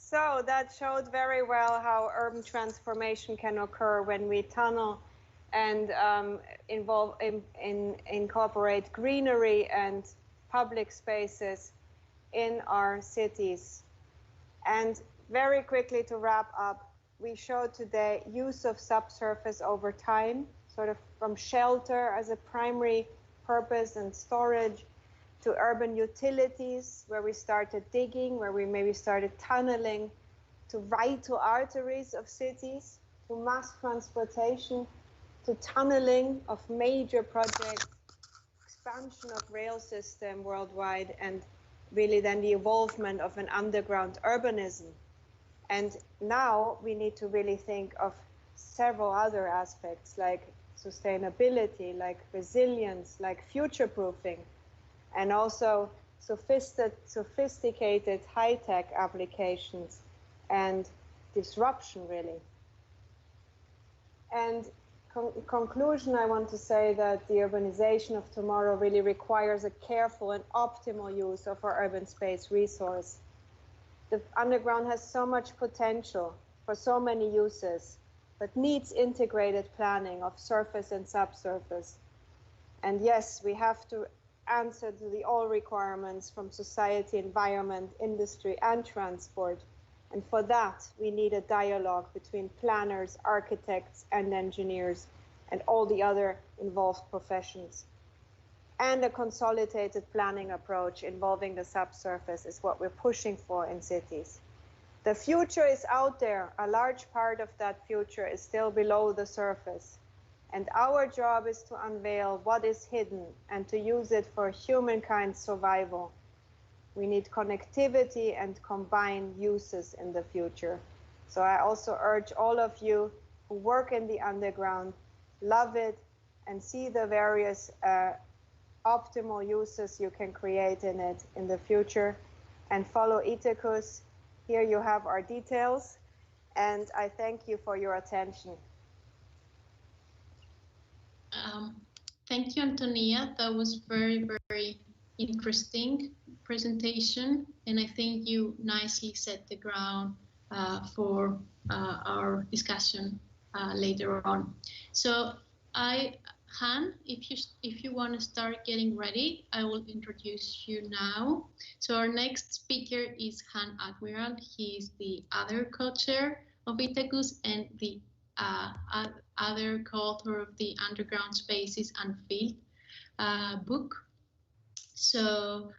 So that showed very well how urban transformation can occur when we tunnel and incorporate greenery and public spaces in our cities. And very quickly to wrap up, we showed today use of subsurface over time, sort of from shelter as a primary purpose and storage, to urban utilities, where we started digging, where we maybe started tunneling, to vital arteries of cities, to mass transportation, to tunneling of major projects, expansion of rail system worldwide, and really then the evolvement of an underground urbanism. And now we need to really think of several other aspects like sustainability, like resilience, like future-proofing, and also sophisticated high-tech applications and disruption, really. And conclusion, I want to say that the urbanization of tomorrow really requires a careful and optimal use of our urban space resource. The underground has so much potential for so many uses, but needs integrated planning of surface and subsurface. And yes, we have to answer to the all requirements from society, environment, industry, and transport. And for that, we need a dialogue between planners, architects, and engineers, and all the other involved professions. And a consolidated planning approach involving the subsurface is what we're pushing for in cities. The future is out there. A large part of that future is still below the surface. And our job is to unveil what is hidden and to use it for humankind's survival. We need connectivity and combined uses in the future. So I also urge all of you who work in the underground, love it, and see the various optimal uses you can create in it in the future, and follow Itacus. Here you have our details, and I thank you for your attention. Thank you, Antonia. That was very, very interesting presentation, and I think you nicely set the ground for our discussion later on. So Han, if you want to start getting ready, I will introduce you now. So our next speaker is Admiraal. He is the other co-chair of Itacus and the other co-author of the Underground Spaces and Field book. So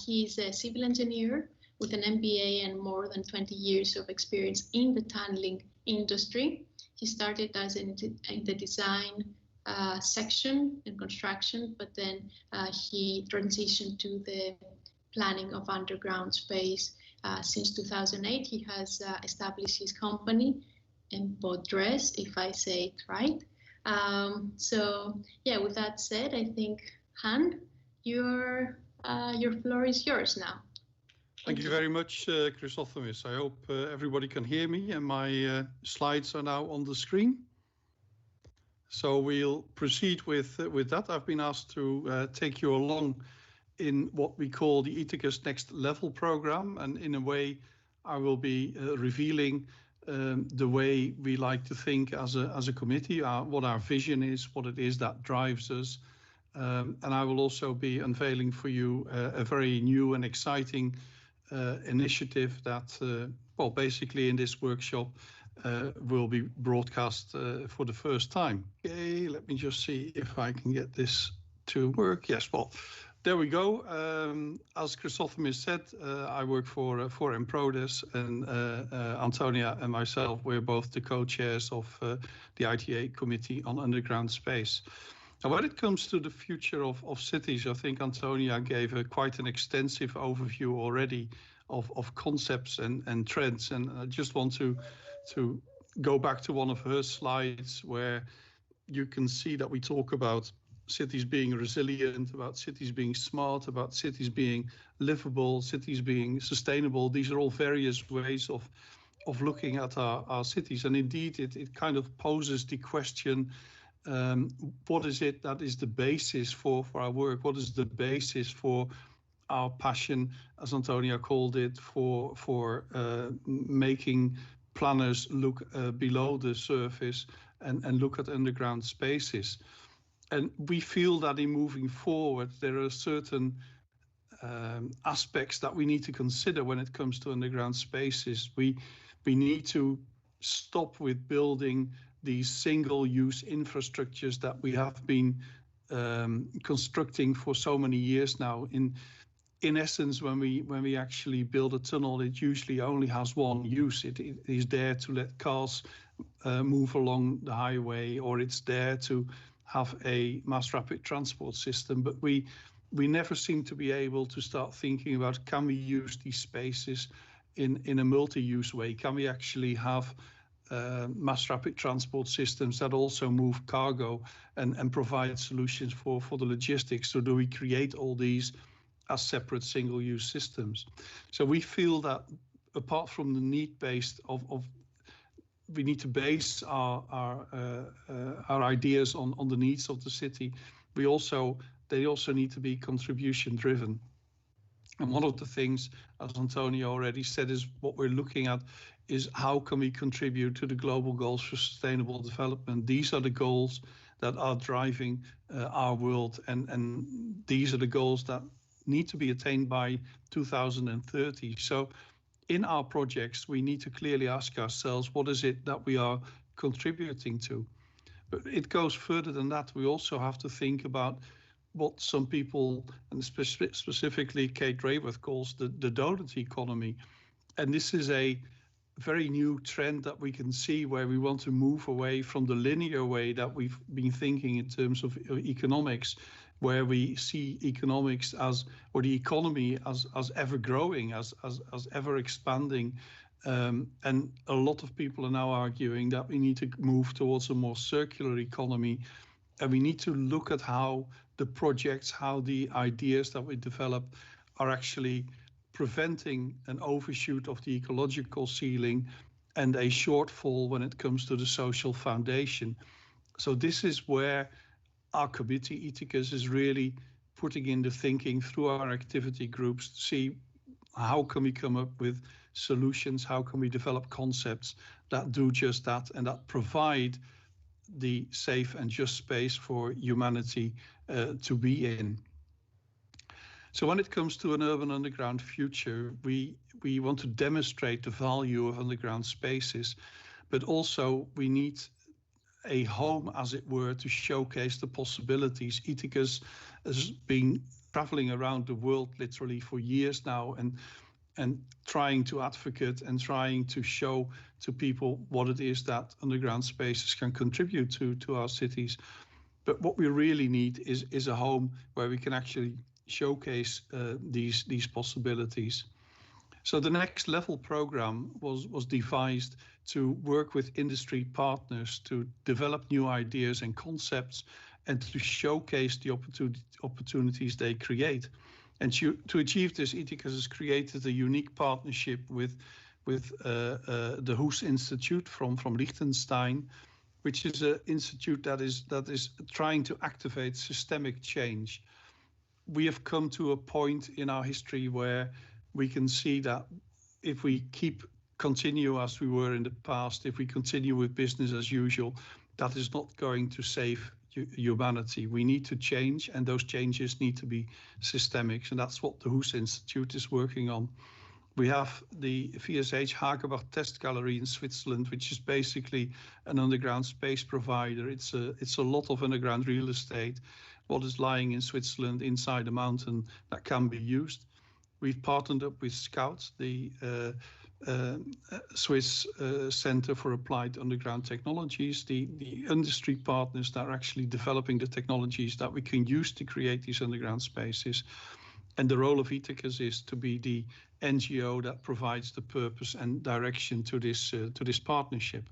he's a civil engineer with an MBA and more than 20 years of experience in the tunneling industry. He started as in the design section and construction, but then he transitioned to the planning of underground space. Since 2008, he has established his company in Bodres, if I say it right. So yeah, with that said, I think Han, your floor is yours now. Thank you very much, Chrysothemis. I hope everybody can hear me and my slides are now on the screen. So we'll proceed with that. I've been asked to take you along in what we call the Itacus Next Level program, and in a way I will be revealing the way we like to think as a committee, what our vision is, what it is that drives us, and I will also be unveiling for you a very new and exciting initiative that, well, basically in this workshop will be broadcast for the first time. Okay, let me just see if I can get this to work. Yes, well, there we go. As Chrysothemis said, I work for Emprodes, and Antonia and myself, we're both the co-chairs of the ITA Committee on Underground Space. And when it comes to the future of cities, I think Antonia gave quite an extensive overview already of concepts and trends. And I just want to go back to one of her slides where you can see that we talk about cities being resilient, about cities being smart, about cities being livable, cities being sustainable. These are all various ways of looking at our cities. And indeed, it kind of poses the question, what is it that is the basis for our work? What is the basis for our passion, as Antonia called it, for making planners look below the surface and look at underground spaces? And we feel that in moving forward, there are certain aspects that we need to consider when it comes to underground spaces. We need to stop with building these single-use infrastructures that we have been constructing for so many years now. In essence, when we actually build a tunnel, it usually only has one use. It is there to let cars move along the highway, or it's there to have a mass rapid transport system. But we never seem to be able to start thinking about, can we use these spaces in a multi-use way? Can we actually have mass rapid transport systems that also move cargo and provide solutions for the logistics? So do we create all these as separate single-use systems? So we feel that apart from the need-based of we need to base our ideas on the needs of the city, they also need to be contribution-driven. And one of the things, as Antonia already said, is what we're looking at is how can we contribute to the global goals for sustainable development? These are the goals that are driving our world, and these are the goals that need to be attained by 2030. So in our projects, we need to clearly ask ourselves, what is it that we are contributing to? But it goes further than that. We also have to think about what some people, and specifically Kate Raworth, calls the donut economy. And this is a very new trend that we can see, where we want to move away from the linear way that we've been thinking in terms of economics, where we see economics as, or the economy as ever growing, as ever expanding. And a lot of people are now arguing that we need to move towards a more circular economy. And we need to look at how the projects, how the ideas that we develop are actually preventing an overshoot of the ecological ceiling and a shortfall when it comes to the social foundation. So this is where our committee, Itacus, is really putting in the thinking through our activity groups to see how can we come up with solutions, how can we develop concepts that do just that and that provide the safe and just space for humanity to be in. So when it comes to an urban underground future, we want to demonstrate the value of underground spaces, but also we need a home, as it were, to showcase the possibilities. Itacus has been traveling around the world literally for years now and trying to advocate and trying to show to people what it is that underground spaces can contribute to our cities. But what we really need is a home where we can actually showcase these possibilities. So the Next Level program was devised to work with industry partners to develop new ideas and concepts and to showcase the opportunities they create. And to achieve this, Itacus has created a unique partnership with the Hoes Institute from Liechtenstein, which is an institute that is trying to activate systemic change. We have come to a point in our history where we can see that if we continue as we were in the past, if we continue with business as usual, that is not going to save humanity. We need to change, and those changes need to be systemic. And that's what the Hoes Institute is working on. We have the VSH Hagebach Test Gallery in Switzerland, which is basically an underground space provider. It's a lot of underground real estate, what is lying in Switzerland inside a mountain that can be used. We've partnered up with Scouts, the Swiss Center for Applied Underground Technologies, the industry partners that are actually developing the technologies that we can use to create these underground spaces. And the role of Itacus is to be the NGO that provides the purpose and direction to this partnership.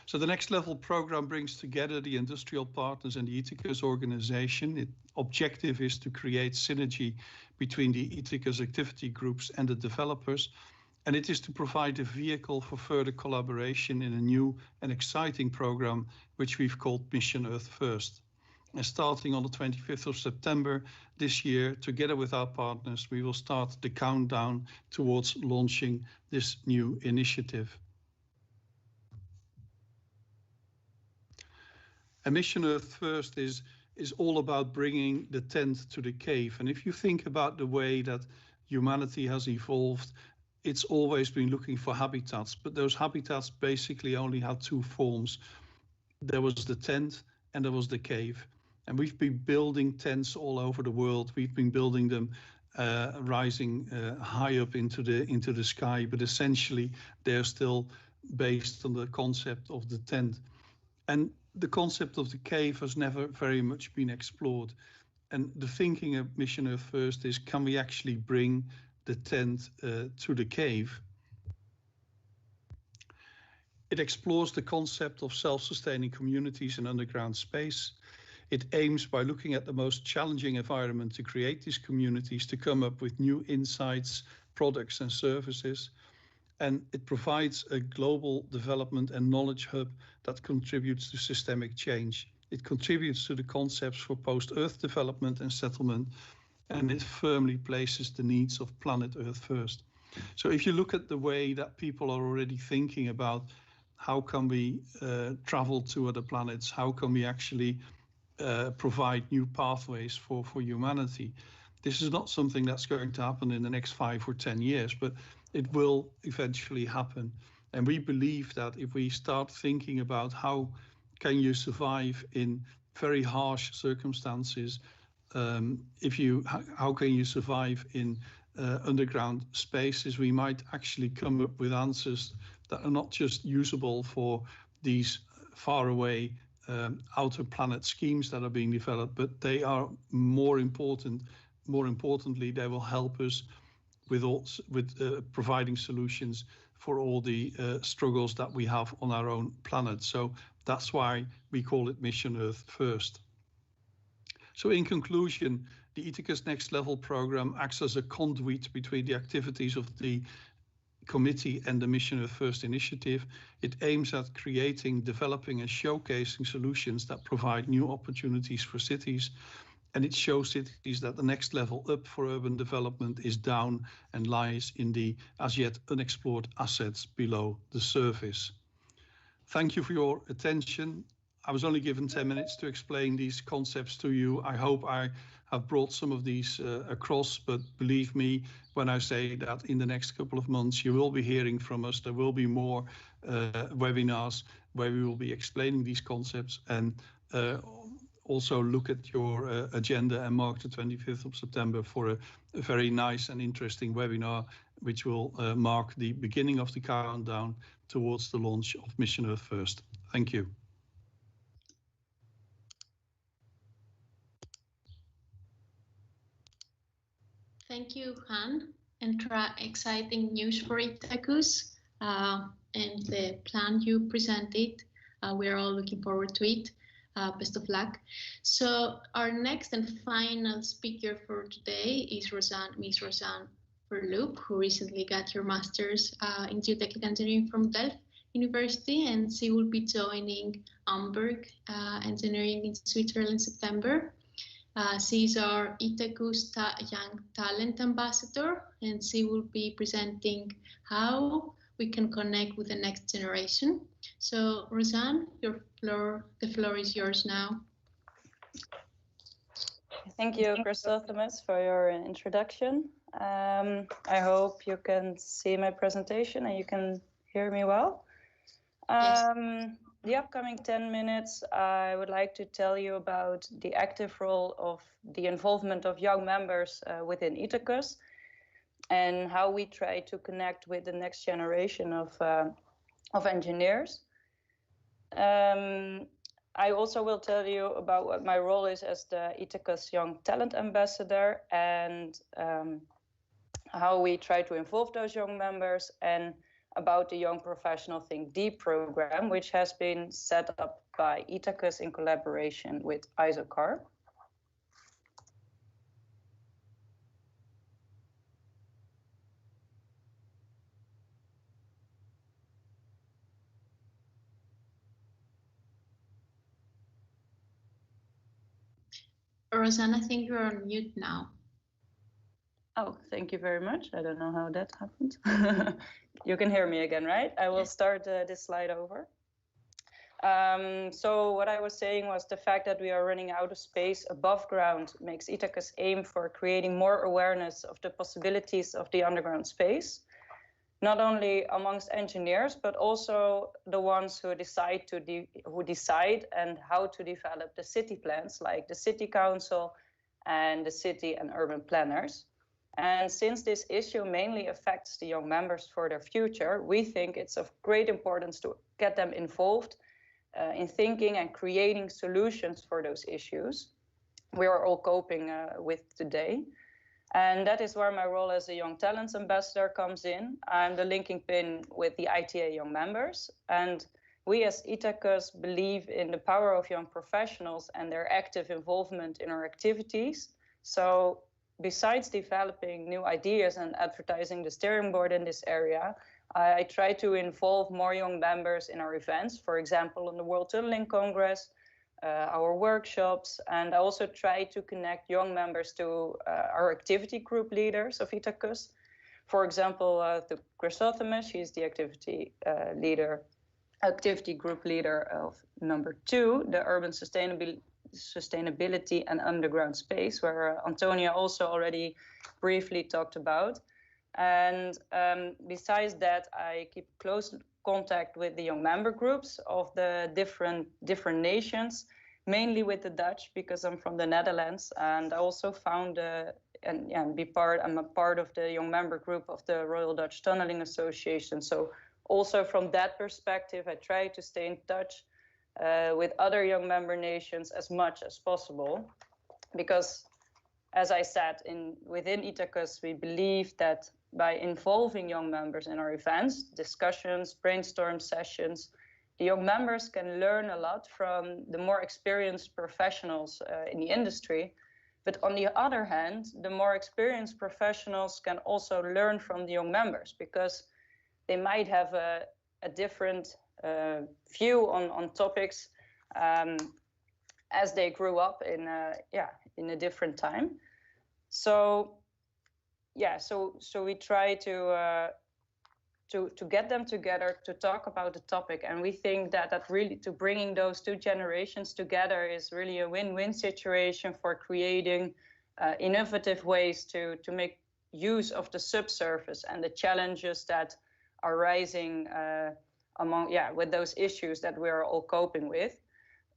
So the Next Level program brings together the industrial partners and the Itacus organization. Its objective is to create synergy between the Itacus activity groups and the developers, and it is to provide a vehicle for further collaboration in a new and exciting program, which we've called Mission Earth First. And starting on the 25th of September this year, together with our partners, we will start the countdown towards launching this new initiative. And Mission Earth First is all about bringing the tent to the cave. And if you think about the way that humanity has evolved, it's always been looking for habitats, but those habitats basically only had two forms. There was the tent and there was the cave. And we've been building tents all over the world. We've been building them rising high up into the sky, but essentially they're still based on the concept of the tent. And the concept of the cave has never very much been explored. And the thinking of Mission Earth First is, can we actually bring the tent to the cave? It explores the concept of self-sustaining communities in underground space. It aims, by looking at the most challenging environment to create these communities, to come up with new insights, products and services. And it provides a global development and knowledge hub that contributes to systemic change. It contributes to the concepts for post-Earth development and settlement, and it firmly places the needs of planet Earth first. So if you look at the way that people are already thinking about how can we travel to other planets, how can we actually provide new pathways for humanity, this is not something that's going to happen in the next 5 or 10 years, but it will eventually happen. And we believe that if we start thinking about how can you survive in very harsh circumstances, how can you survive in underground spaces, we might actually come up with answers that are not just usable for these far away outer planet schemes that are being developed, but they are more importantly, they will help us with providing solutions for all the struggles that we have on our own planet. So that's why we call it Mission Earth First. So in conclusion, the Itacus Next Level program acts as a conduit between the activities of the committee and the Mission Earth First initiative. It aims at creating, developing and showcasing solutions that provide new opportunities for cities. And it shows cities that the next level up for urban development is down and lies in the as yet unexplored assets below the surface. Thank you for your attention. I was only given 10 minutes to explain these concepts to you. I hope I have brought some of these across, but believe me when I say that in the next couple of months you will be hearing from us. There will be more webinars where we will be explaining these concepts, and also look at your agenda and mark the 25th of September for a very nice and interesting webinar, which will mark the beginning of the countdown towards the launch of Mission Earth First. Thank you. Thank you, Han, and exciting news for Itacus and the plan you presented. We are all looking forward to it. Best of luck. So our next and final speaker for today is Miss Rosanne Verloop, who recently got her master's in geotechnical engineering from Delft University, and she will be joining Hamburg Engineering in Switzerland in September. She's our Itacus Young Talent Ambassador, and she will be presenting how we can connect with the next generation. So Rosanne, the floor is yours now. Thank you, Chrysothemis, for your introduction. I hope you can see my presentation and you can hear me well. Yes. The upcoming 10 minutes, I would like to tell you about the active role of the involvement of young members within Itacus and how we try to connect with the next generation of engineers. I also will tell you about what my role is as the Itacus Young Talent Ambassador and how we try to involve those young members, and about the Young Professional Think Deep program, which has been set up by Itacus in collaboration with ISOCARP. Rosanne, I think you're on mute now. Oh, thank you very much. I don't know how that happened. You can hear me again, right? I will start this slide over. So what I was saying was the fact that we are running out of space above ground makes Itacus aim for creating more awareness of the possibilities of the underground space, not only amongst engineers, but also the ones who decide and how to develop the city plans, like the city council and the city and urban planners. And since this issue mainly affects the young members for their future, we think it's of great importance to get them involved in thinking and creating solutions for those issues we are all coping with today. And that is where my role as a Young Talents Ambassador comes in. I'm the linking pin with the ITA young members. And we as Itacus believe in the power of young professionals and their active involvement in our activities. So besides developing new ideas and advertising the steering board in this area, I try to involve more young members in our events, for example, on the World Tunneling Congress, our workshops, and I also try to connect young members to our activity group leaders of Itacus. For example, the Chrysothemis, she's the activity group leader of number 2, the urban sustainability and underground space, where Antonia also already briefly talked about. And besides that, I keep close contact with the young member groups of the different nations, mainly with the Dutch, because I'm from the Netherlands, and I also found I'm a part of the young member group of the Royal Dutch Tunneling Association. So also from that perspective, I try to stay in touch with other young member nations as much as possible, because as I said, within Itacus, we believe that by involving young members in our events, discussions, brainstorm sessions, the young members can learn a lot from the more experienced professionals in the industry. But on the other hand, the more experienced professionals can also learn from the young members, because they might have a different view on topics as they grew up in a different time. So we try to get them together to talk about the topic, and we think that really to bringing those two generations together is really a win-win situation for creating innovative ways to make use of the subsurface and the challenges that are rising with those issues that we're all coping with.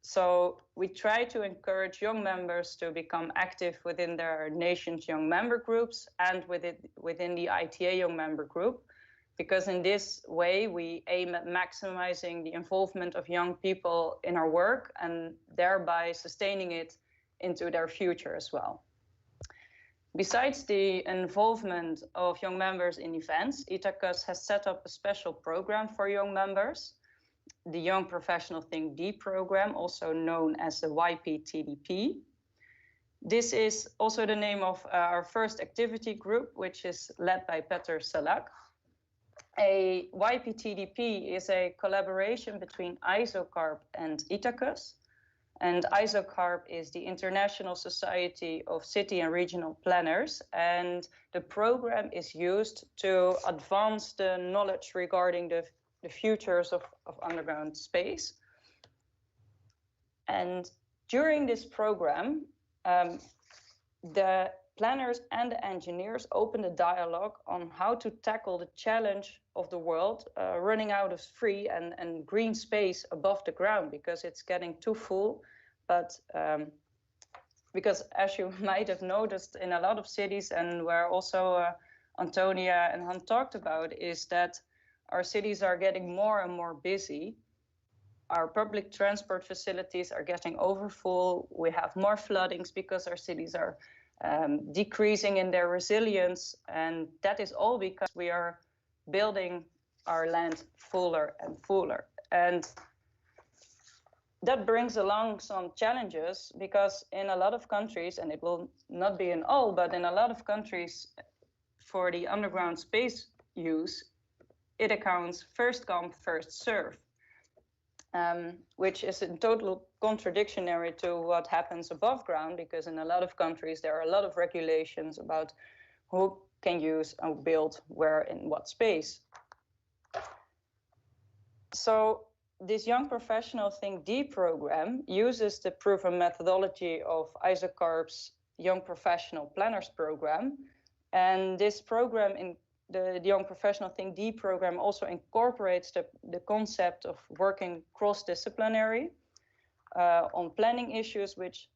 So we try to encourage young members to become active within their nation's young member groups and within the ITA young member group, because in this way we aim at maximizing the involvement of young people in our work and thereby sustaining it into their future as well. Besides the involvement of young members in events, Itacus has set up a special program for young members, the Young Professional Think Deep program, also known as the YPTDP. This is also the name of our first activity group, which is led by Peter Salak. A YPTDP is a collaboration between ISOCARP and Itacus. And ISOCARP is the International Society of City and Regional Planners. And the program is used to advance the knowledge regarding the futures of underground space. And during this program, the planners and the engineers opened a dialogue on how to tackle the challenge of the world running out of free and green space above the ground, because it's getting too full. But because, as you might have noticed in a lot of cities, and where also Antonia and Han talked about, is that our cities are getting more and more busy. Our public transport facilities are getting overfull. We have more floodings because our cities are decreasing in their resilience. And that is all because we are building our land fuller and fuller. And that brings along some challenges, because in a lot of countries, and it will not be in all, but in a lot of countries, for the underground space use, it accounts first come, first serve. Which is in total contradictory to what happens above ground, because in a lot of countries there are a lot of regulations about who can use and build where in what space. So this Young Professional Think Deep program uses the proven methodology of ISOCARP's Young Professional Planners program, and this program in the Young Professional Think Deep program also incorporates the concept of working cross-disciplinary on planning issues, which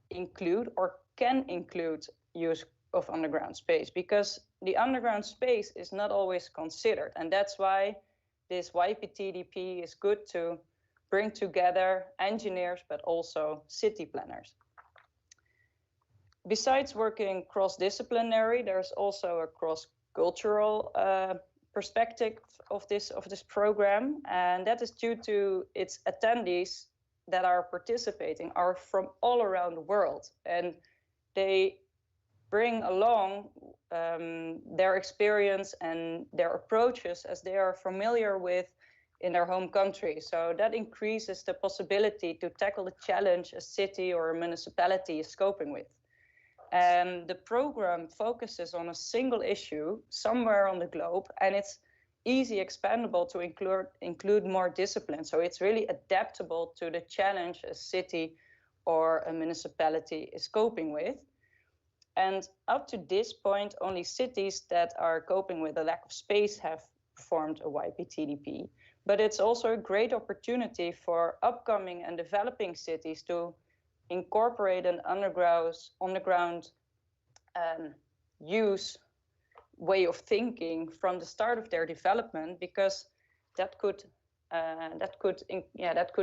include or can include use of underground space, because the underground space is not always considered. And that's why this YPTDP is good to bring together engineers, but also city planners. Besides working cross-disciplinary, there's also a cross-cultural perspective of this program, and that is due to its attendees that are participating are from all around the world, and they bring along their experience and their approaches as they are familiar with in their home country. So that increases the possibility to tackle the challenge a city or a municipality is coping with. And the program focuses on a single issue somewhere on the globe, and it's easy expandable to include more disciplines. So it's really adaptable to the challenge a city or a municipality is coping with. And up to this point, only cities that are coping with a lack of space have formed a YPTDP. But it's also a great opportunity for upcoming and developing cities to incorporate an underground use way of thinking from the start of their development, because that could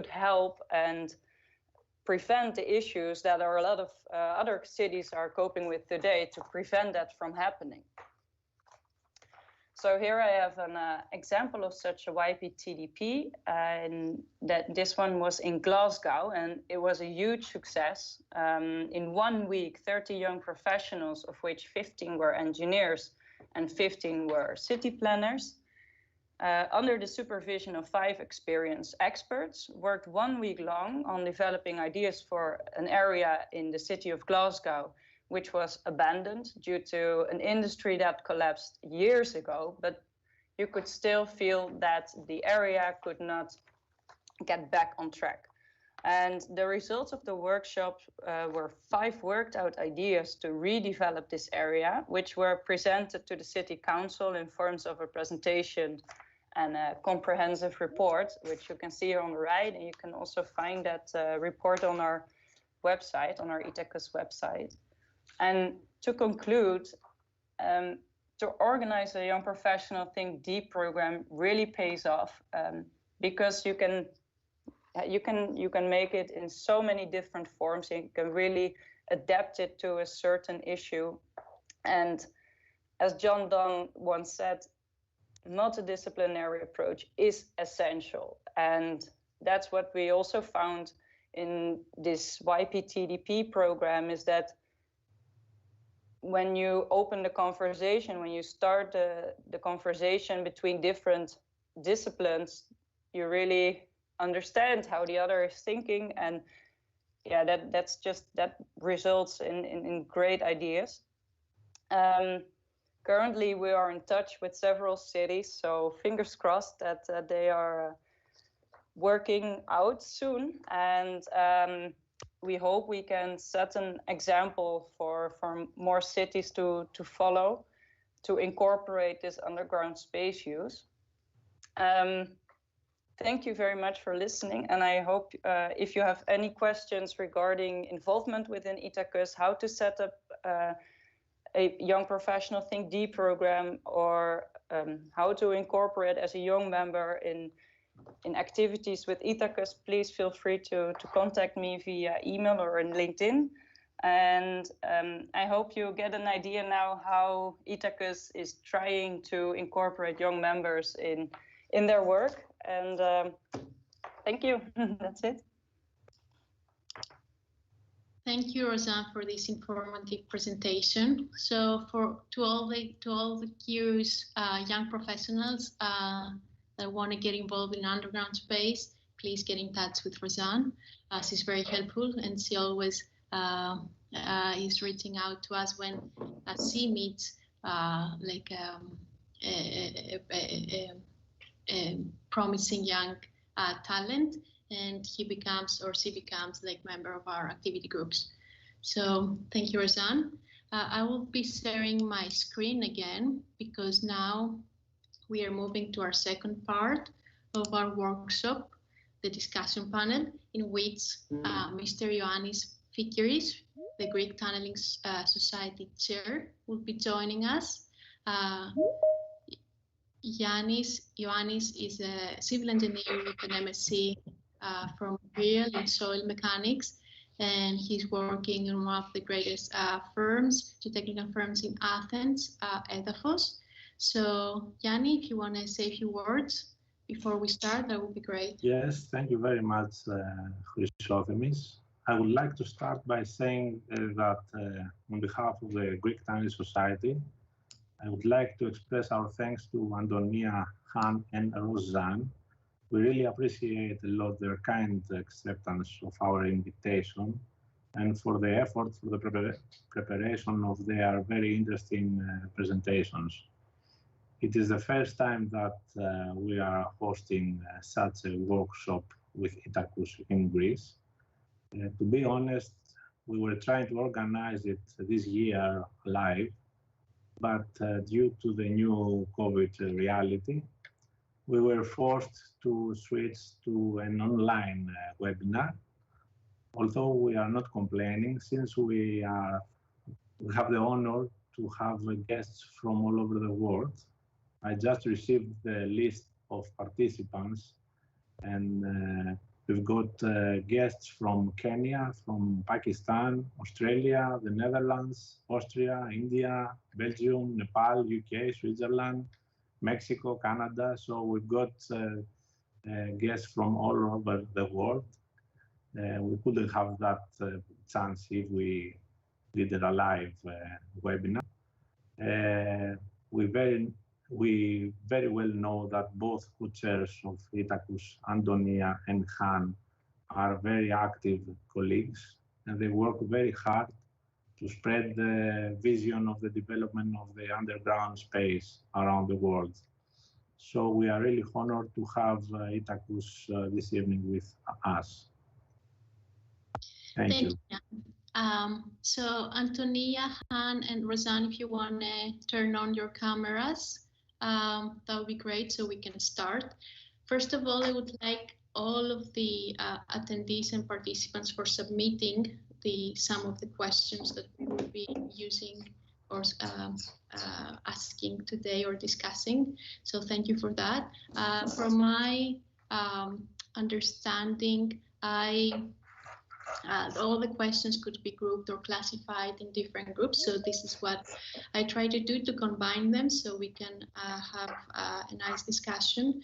help and prevent the issues that are a lot of other cities are coping with today, to prevent that from happening. So here I have an example of such a YPTDP, and that this one was in Glasgow, and it was a huge success. In 1 week, 30 young professionals, of which 15 were engineers and 15 were city planners, under the supervision of 5 experienced experts, worked 1 week long on developing ideas for an area in the city of Glasgow, which was abandoned due to an industry that collapsed years ago, but you could still feel that the area could not get back on track. And the results of the workshop were 5 worked out ideas to redevelop this area, which were presented to the city council in forms of a presentation and a comprehensive report, which you can see here on the right. And you can also find that report on our website, on our Itacus website. And to conclude, to organize a Young Professional Think Deep program really pays off, because you can make it in so many different forms. You can really adapt it to a certain issue. And as John Donne once said, multidisciplinary approach is essential. And that's what we also found in this YPTDP program, is that when you open the conversation, when you start the conversation between different disciplines, you really understand how the other is thinking, and yeah, that results in great ideas. Currently, we are in touch with several cities, so fingers crossed that they are working out soon. And we hope we can set an example for more cities to follow, to incorporate this underground space use. Thank you very much for listening, and I hope if you have any questions regarding involvement within Itacus, how to set up a young professional Think Deep program, or how to incorporate as a young member in activities with Itacus, please feel free to contact me via email or in LinkedIn. And I hope you get an idea now how Itacus is trying to incorporate young members in their work. And thank you. That's it. Thank you, Rosanne, for this informative presentation. So to all the curious young professionals that want to get involved in underground space, please get in touch with Rosanne. She's very helpful, and she always is reaching out to us when she meets promising young talent, and he becomes or she becomes like member of our activity groups. So thank you, Rosanne. I will be sharing my screen again because now we are moving to our second part of our workshop, the discussion panel, in which Mr. Ioannis Fikiris, the Greek Tunneling Society Chair, will be joining us. Ioannis is a civil engineer with an MSc from Imperial in soil mechanics, and he's working in one of the greatest firms, geotechnical firms in Athens, Edafos. So, Yanni, if you want to say a few words before we start, that would be great. Yes, thank you very much, Chrysothemis. I would like to start by saying that on behalf of the Greek Tunneling Society, I would like to express our thanks to Antonia, Han, and Rosanne. We really appreciate a lot their kind acceptance of our invitation and for the effort for the preparation of their very interesting presentations. It is the first time that we are hosting such a workshop with Itacus in Greece. To be honest, we were trying to organize it this year live, but due to the new COVID reality, we were forced to switch to an online webinar. Although we are not complaining, since we have the honor to have guests from all over the world. I just received the list of participants, and we've got guests from Kenya, from Pakistan, Australia, the Netherlands, Austria, India, Belgium, Nepal, UK, Switzerland, Mexico, Canada. So we've got guests from all over the world. We couldn't have that chance if we did a live webinar. We very well know that both co-chairs of Itacus, Antonia and Han, are very active colleagues, and they work very hard to spread the vision of the development of the underground space around the world. So we are really honored to have Itacus this evening with us. Thank you. So Antonia, Han, and Rosanne, if you want to turn on your cameras, that would be great so we can start. First of all, I would like all of the attendees and participants for submitting some of the questions that we will be using or asking today or discussing. So thank you for that. From my understanding, all the questions could be grouped or classified in different groups. So this is what I try to do, to combine them so we can have a nice discussion.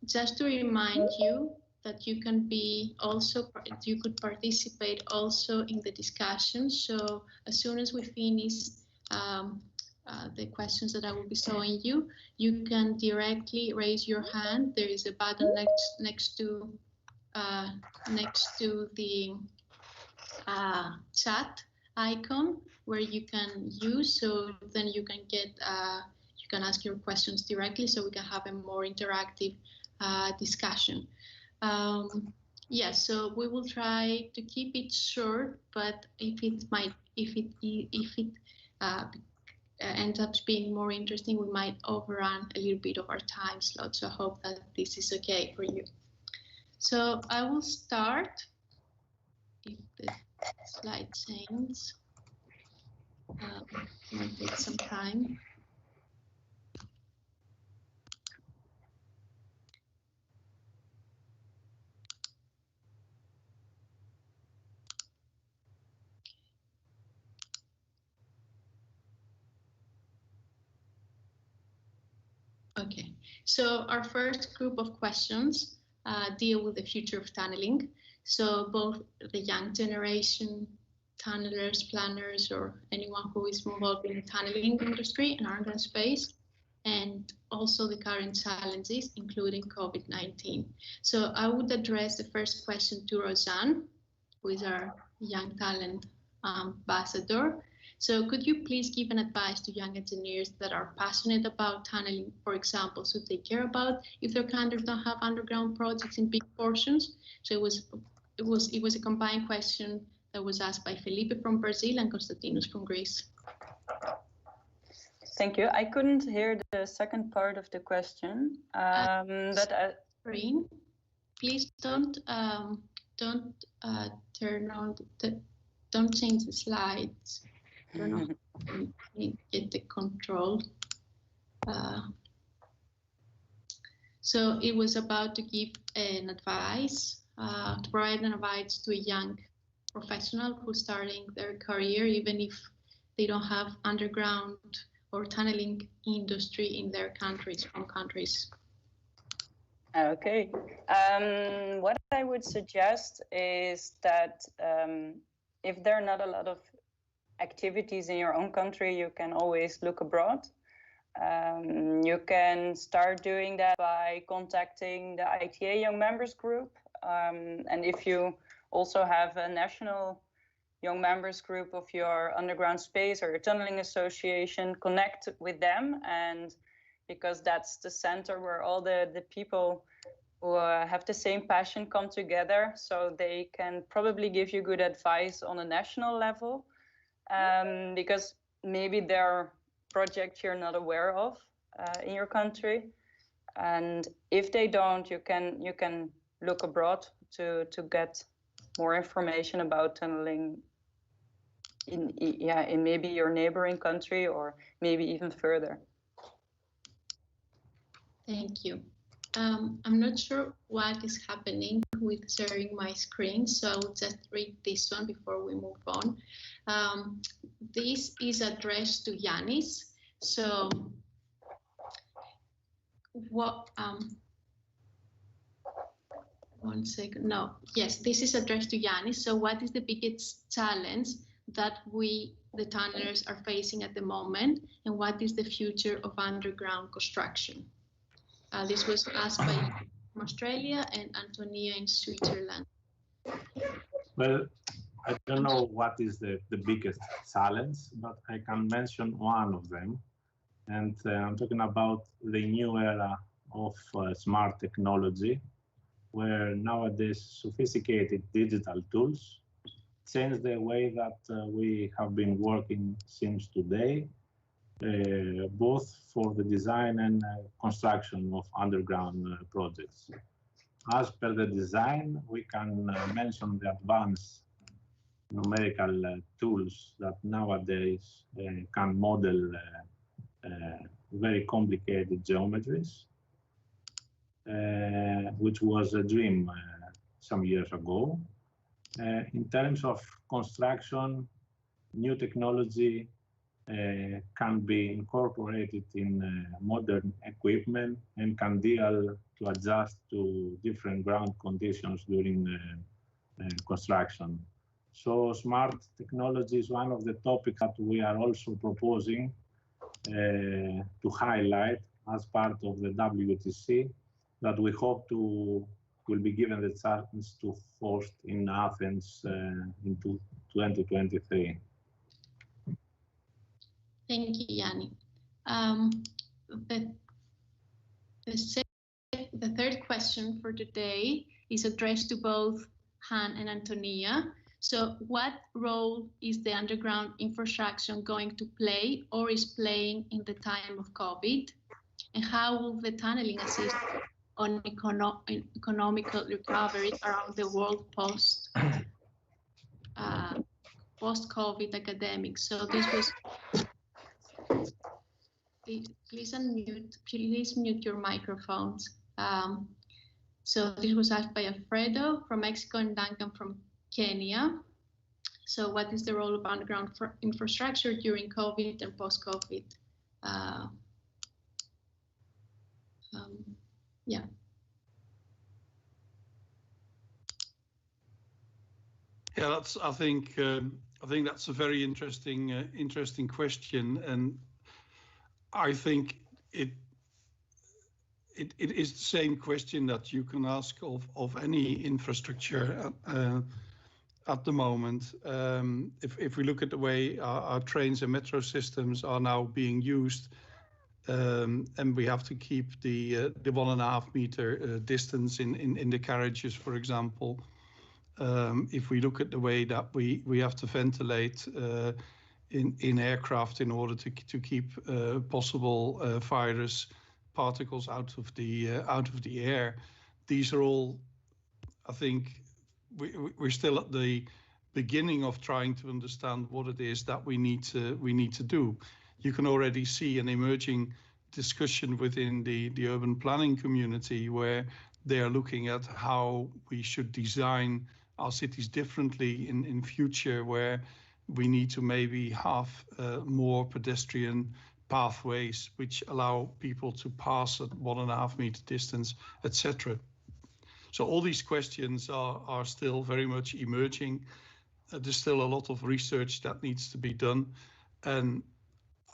Just to remind you that you could participate also in the discussion. So as soon as we finish the questions that I will be showing you, you can directly raise your hand. There is a button next to the chat icon where you can use, so then you can get you can ask your questions directly, so we can have a more interactive discussion. Yes, so we will try to keep it short, but if it ends up being more interesting, we might overrun a little bit of our time slot. So I hope that this is okay for you. So I will start. If the slide changes, might take some time. Okay, so our first group of questions deal with the future of tunneling. So both the young generation, tunnelers, planners, or anyone who is involved in the tunneling industry and underground space, and also the current challenges, including COVID-19. So I would address the first question to Rosanne, who is our young talent ambassador. So could you please give an advice to young engineers that are passionate about tunneling, for example, so they care about if their countries don't have underground projects in big portions? So it was a combined question that was asked by Felipe from Brazil and Konstantinos from Greece. Thank you. I couldn't hear the second part of the question. Screen. Please don't turn on don't change the slides. Turn on get the control. So it was about to give an advice, to provide an advice to a young professional who's starting their career, even if they don't have underground or tunneling industry in their countries, home countries. Okay. What I would suggest is that if there are not a lot of activities in your own country, you can always look abroad. You can start doing that by contacting the ITA Young Members Group. And if you also have a national Young Members Group of your underground space or your tunneling association, connect with them, and because that's the center where all the people who have the same passion come together, so they can probably give you good advice on a national level, because maybe there are projects you're not aware of in your country, and if they don't, you can look abroad to get more information about tunneling in maybe your neighboring country or maybe even further. Thank you. I'm not sure what is happening with sharing my screen, so I'll just read this one before we move on. This is addressed to Ioannis. So what, one second, no, yes, this is addressed to Ioannis. So what is the biggest challenge that we, the tunnelers, are facing at the moment, and what is the future of underground construction? This was asked by from Australia and Antonia in Switzerland. Well, I don't know what is the biggest challenge, but I can mention one of them. And I'm talking about the new era of smart technology, where nowadays sophisticated digital tools change the way that we have been working since today, both for the design and construction of underground projects. As per the design, we can mention the advanced numerical tools that nowadays can model very complicated geometries, which was a dream some years ago. In terms of construction, new technology can be incorporated in modern equipment and can deal to adjust to different ground conditions during construction. So smart technology is one of the topics that we are also proposing to highlight as part of the WTC that we hope will be given the chance to host in Athens in 2023. Thank you, Yanni. The third question for today is addressed to both Han and Antonia. So what role is the underground infrastructure going to play or is playing in the time of COVID? And how will the tunneling assist on economical recovery around the world post-COVID academic? So this was, please mute your microphones. So this was asked by Alfredo from Mexico and Duncan from Kenya. So what is the role of underground infrastructure during COVID and post-COVID? Yeah. Yeah, that's. I think that's a very interesting question, and I think it is the same question that you can ask of any infrastructure at the moment. If we look at the way our trains and metro systems are now being used, and we have to keep the 1.5 meter distance in the carriages, for example. If we look at the way that we have to ventilate in aircraft in order to keep possible virus particles out of the air, these are all, I think, we're still at the beginning of trying to understand what it is that we need to do. You can already see an emerging discussion within the urban planning community where they are looking at how we should design our cities differently in future, where we need to maybe have more pedestrian pathways which allow people to pass at 1.5 meter distance, etc. So all these questions are still very much emerging. There's still a lot of research that needs to be done. And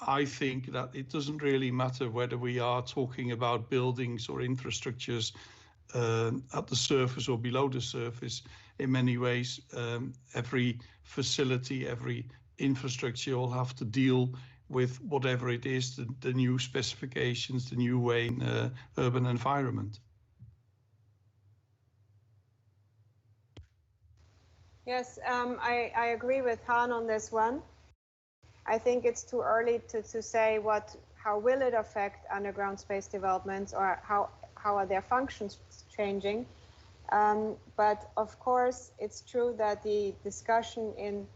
I think that it doesn't really matter whether we are talking about buildings or infrastructures at the surface or below the surface. In many ways, every facility, every infrastructure will have to deal with whatever it is, the new specifications, the new way in urban environment. Yes, I agree with Han on this one. I think it's too early to say how will it affect underground space developments, or how are their functions changing. But of course, it's true that the discussion in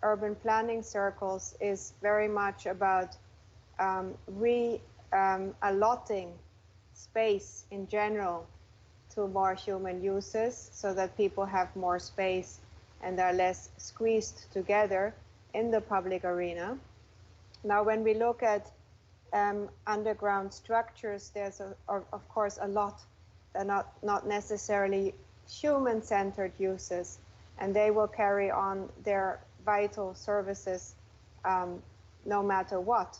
urban planning circles is very much about allotting space in general to more human uses, so that people have more space and are less squeezed together in the public arena. Now, when we look at underground structures, there's of course a lot that are not necessarily human-centered uses, and they will carry on their vital services no matter what.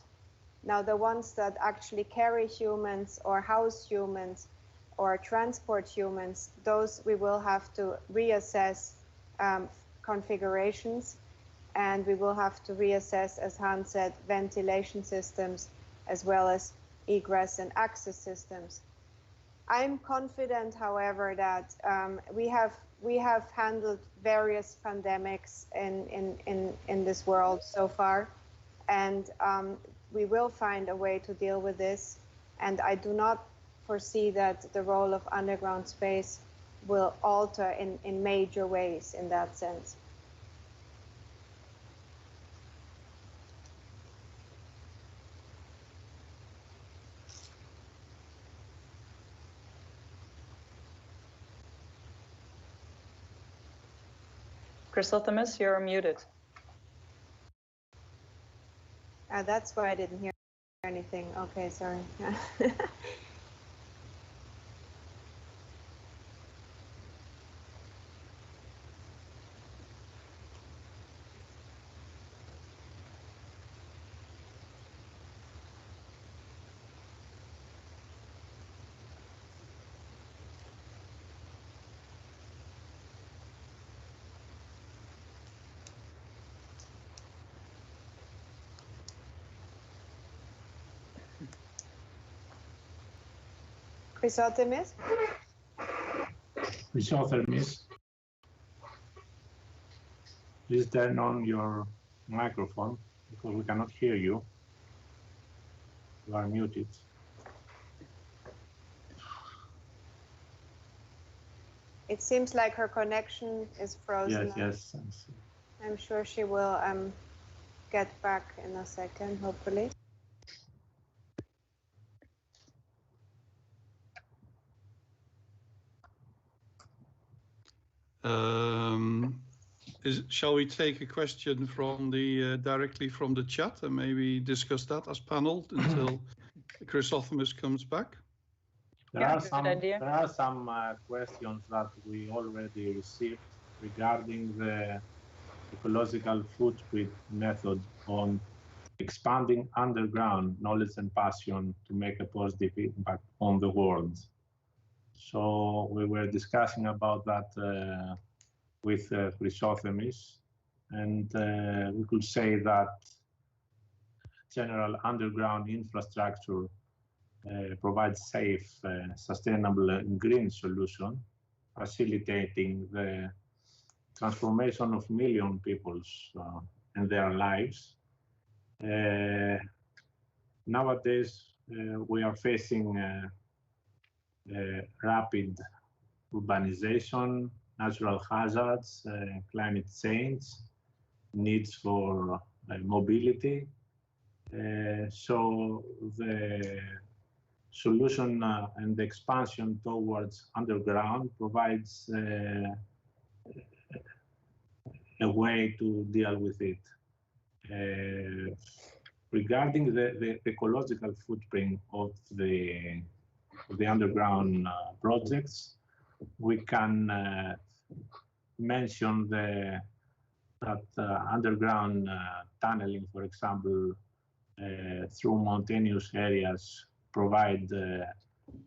Now, the ones that actually carry humans or house humans or transport humans, those we will have to reassess configurations, and we will have to reassess, as Hans said, ventilation systems as well as egress and access systems. I'm confident, however, that we have handled various pandemics in this world so far, and we will find a way to deal with this. And I do not foresee that the role of underground space will alter in major ways in that sense. Chrysothemis, you're muted. That's why I didn't hear anything. Okay, sorry. Chrysothemis? Chrysothemis, please turn on your microphone because we cannot hear you. You are muted. It seems like her connection is frozen. Yes. I'm sure she will get back in a second, hopefully. Shall we take a question from the directly from the chat and maybe discuss that as panel until Chrysothemis comes back? There are some questions that we already received regarding the ecological footprint method on expanding underground knowledge and passion to make a positive impact on the world. So we were discussing about that with Chrysothemis, and we could say that general underground infrastructure provides safe, sustainable and green solution, facilitating the transformation of million peoples and their lives. Nowadays, we are facing rapid urbanization, natural hazards, climate change, needs for mobility. So the solution and the expansion towards underground provides a way to deal with it. Regarding the ecological footprint of the underground projects, we can mention that underground tunneling, for example, through mountainous areas provide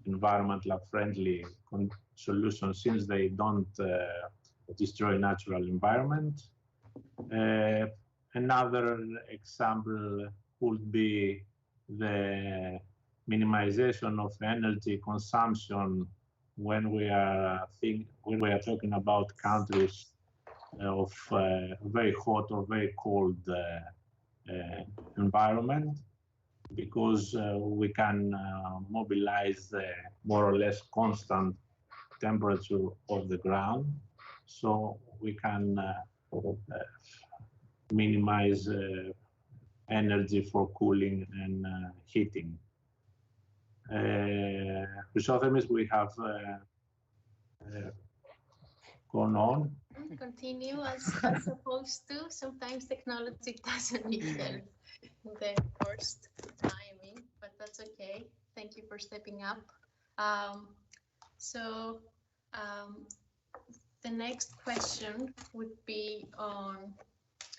environmentally friendly solutions since they don't destroy natural environment. Another example would be the minimization of energy consumption when we are talking about countries of very hot or very cold environment, because we can mobilize the more or less constant temperature of the ground, so we can minimize energy for cooling and heating. Chrysothemis, we have gone on. Continue as supposed to. Sometimes technology doesn't need help in the first timing, but that's okay. Thank you for stepping up. The next question would be on,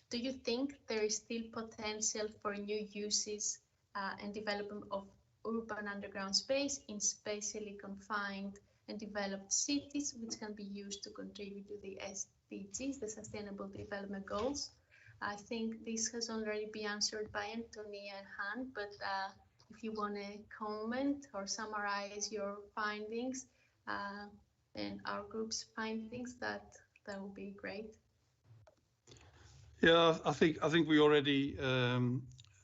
do you think there is still potential for new uses and development of urban underground space in spatially confined and developed cities, which can be used to contribute to the SDGs, the Sustainable Development Goals? I think this has already been answered by Antonia and Han, but if you want to comment or summarize your findings and our group's findings, that would be great. Yeah, I think we already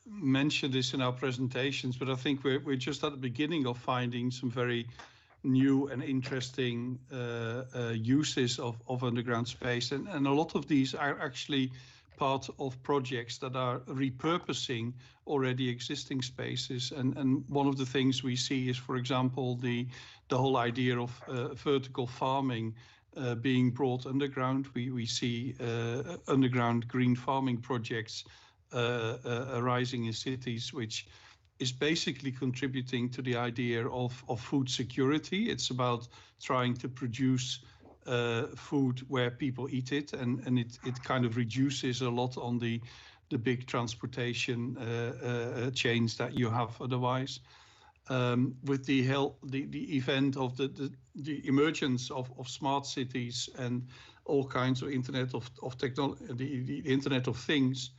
mentioned this in our presentations, but I think we're just at the beginning of finding some very new and interesting uses of underground space, and a lot of these are actually part of projects that are repurposing already existing spaces. And one of the things we see is, for example, the whole idea of vertical farming being brought underground. We see underground green farming projects arising in cities, which is basically contributing to the idea of food security. It's about trying to produce food where people eat it, and it kind of reduces a lot on the big transportation chains that you have otherwise. With the event of the emergence of smart cities and all kinds of Internet of technology, the Internet of Things,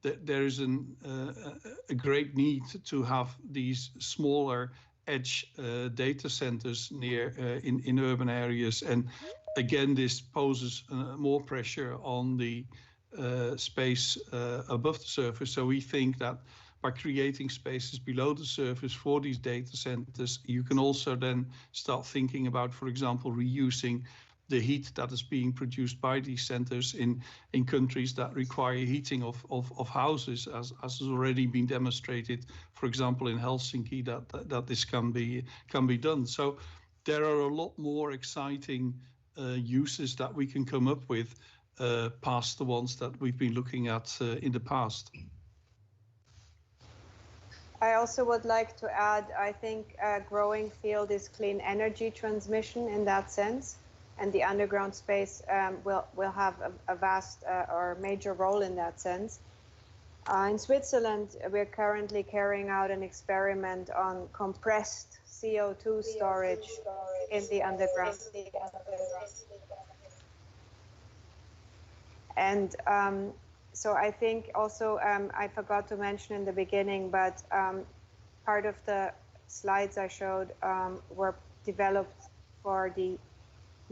there is a great need to have these smaller edge data centers near in urban areas, and again, this poses more pressure on the space above the surface. So we think that by creating spaces below the surface for these data centers, you can also then start thinking about, for example, reusing the heat that is being produced by these centers in countries that require heating of houses, as has already been demonstrated, for example, in Helsinki, that this can be done. So there are a lot more exciting uses that we can come up with past the ones that we've been looking at in the past. I also would like to add, I think a growing field is clean energy transmission in that sense, and the underground space will have a vast or major role in that sense. In Switzerland, we're currently carrying out an experiment on compressed CO2 storage in the underground. And so I think also, I forgot to mention in the beginning, but part of the slides I showed were developed for the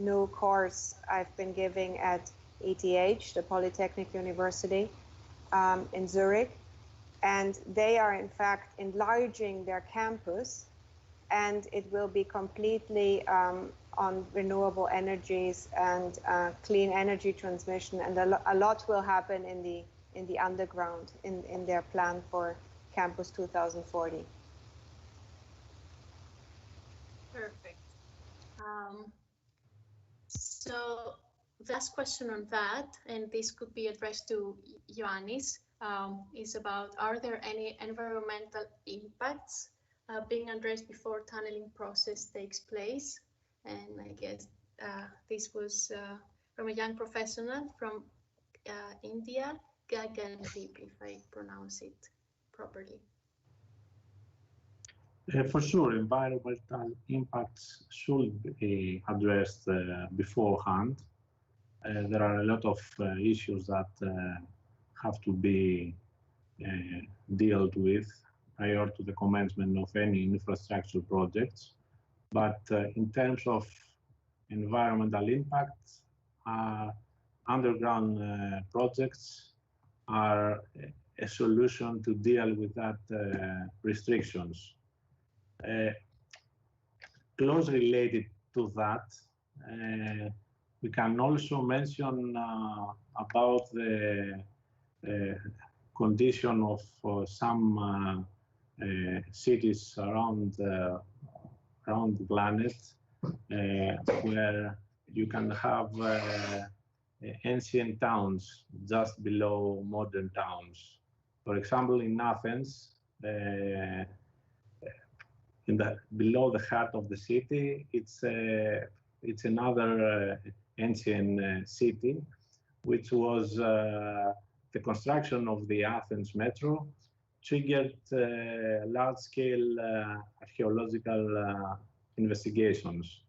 new course I've been giving at ETH, the Polytechnic University in Zurich. And they are in fact enlarging their campus, and it will be completely on renewable energies and clean energy transmission, and a lot will happen in the underground in their plan for Campus 2040. Perfect. So the last question on that, and this could be addressed to Ioannis, is about, are there any environmental impacts being addressed before tunneling process takes place? And I guess this was from a young professional from India, Gagandeep, if I pronounce it properly. For sure, environmental impacts should be addressed beforehand. There are a lot of issues that have to be dealt with prior to the commencement of any infrastructure projects. But in terms of environmental impacts, underground projects are a solution to deal with that restrictions. Closely related to that, we can also mention about the condition of some cities around the planet, where you can have ancient towns just below modern towns. For example, in Athens, below the heart of the city, it's another ancient city, which was the construction of the Athens metro triggered large-scale archaeological investigations.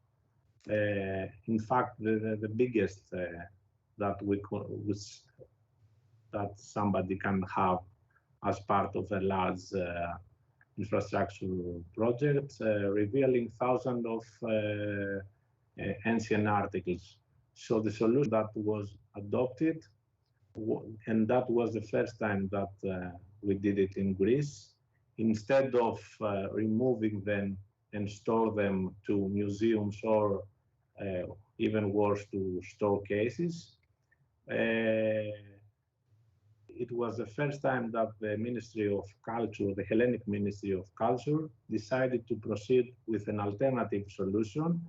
In fact, the biggest that somebody can have as part of a large infrastructure project, revealing thousands of ancient articles. So the solution that was adopted, and that was the first time that we did it in Greece, instead of removing them and store them to museums or even worse, to store cases, it was the first time that the Ministry of Culture, the Hellenic Ministry of Culture, decided to proceed with an alternative solution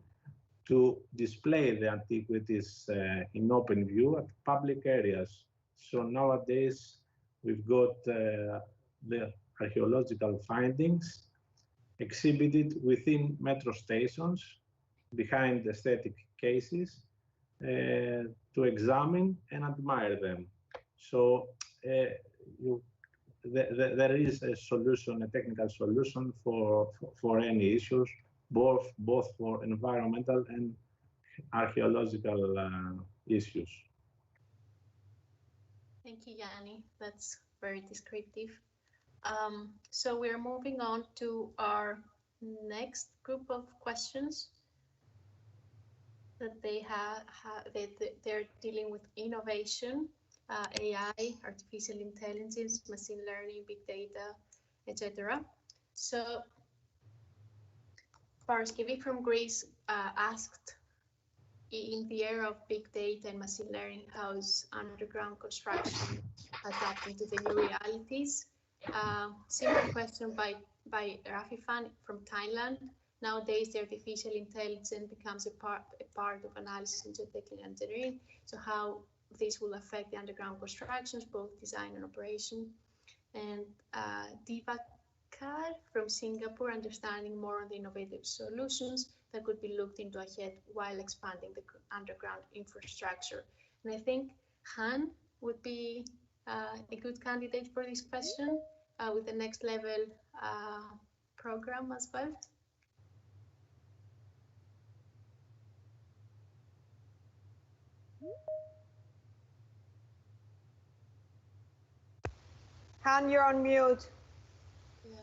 to display the antiquities in open view at public areas. So nowadays, we've got the archaeological findings exhibited within metro stations, behind aesthetic cases, to examine and admire them. So there is a solution, a technical solution for any issues, both for environmental and archaeological issues. Thank you, Yanni. That's very descriptive. So we're moving on to our next group of questions. that they're dealing with innovation, AI, artificial intelligence, machine learning, big data, etc. So Paraskevopoulou from Greece asked, in the era of big data and machine learning, how is underground construction adapting to the new realities? Similar question by Rafifan from Thailand. Nowadays, the artificial intelligence becomes a part of analysis in geotechnical engineering. So how this will affect the underground constructions, both design and operation. And Divakar from Singapore, understanding more on the innovative solutions that could be looked into ahead while expanding the underground infrastructure. And I think Han would be a good candidate for this question with the next level program as well. Han, you're on mute. Yeah.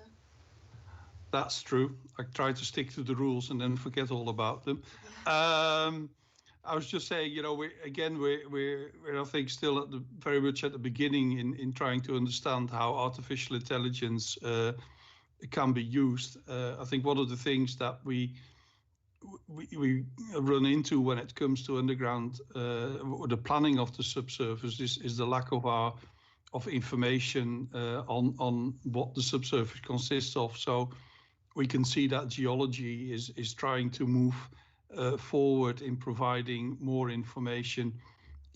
That's true. I try to stick to the rules and then forget all about them. Yeah. I was just saying, you know, we're I think still at very much at the beginning in trying to understand how artificial intelligence can be used. I think one of the things that we run into when it comes to underground, the planning of the subsurface is the lack of information on what the subsurface consists of. So we can see that geology is trying to move forward in providing more information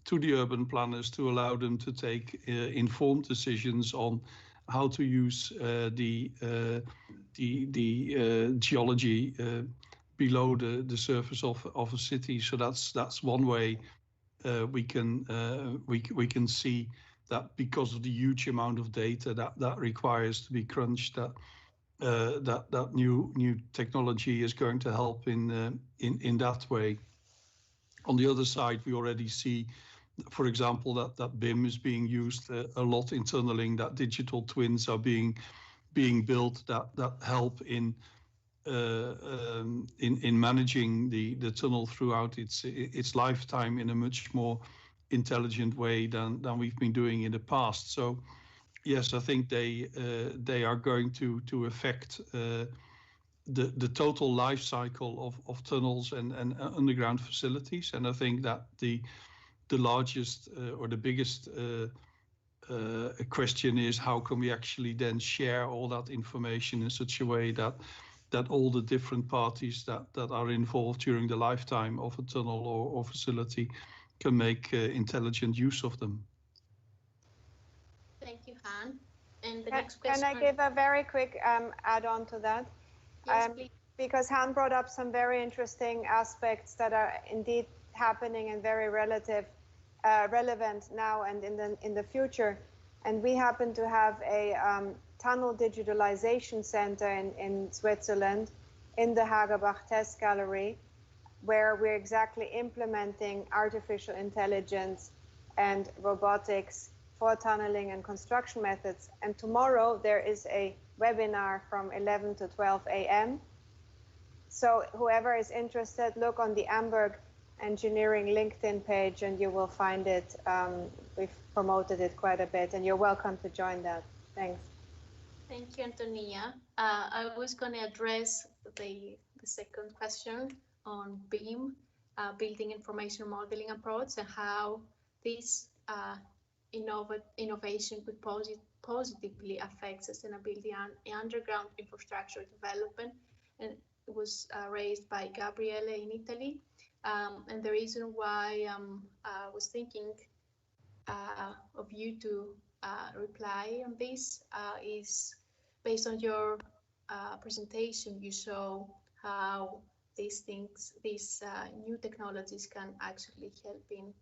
to the urban planners to allow them to take informed decisions on how to use the geology below the surface of a city. So that's one way we can see that, because of the huge amount of data that requires to be crunched, that new technology is going to help in that way. On the other side, we already see, for example, that BIM is being used a lot in tunneling, that digital twins are being built that help in managing the tunnel throughout its lifetime in a much more intelligent way than we've been doing in the past. So yes, I think they are going to affect the total life cycle of tunnels and underground facilities. And I think that the largest or the biggest question is, how can we actually then share all that information in such a way that all the different parties that are involved during the lifetime of a tunnel or facility can make intelligent use of them. Thank you, Han. And the next question. Can I give a very quick add-on to that? Yes, please. Because Han brought up some very interesting aspects that are indeed happening and very relevant now and in the future. And we happen to have a tunnel digitalization center in Switzerland, in the Hagerbach Test Gallery, where we're exactly implementing artificial intelligence and robotics for tunneling and construction methods. And tomorrow there is a webinar from 11 to 12 a.m. So whoever is interested, look on the Amberg Engineering LinkedIn page and you will find it. We've promoted it quite a bit and you're welcome to join that. Thanks. Thank you, Antonia. I was going to address the second question on BIM, building information modeling approach, and how this innovation could positively affect sustainability and underground infrastructure development. And it was raised by Gabriele in Italy. And the reason why I was thinking of you to reply on this is based on your presentation. You show how these new technologies can actually help in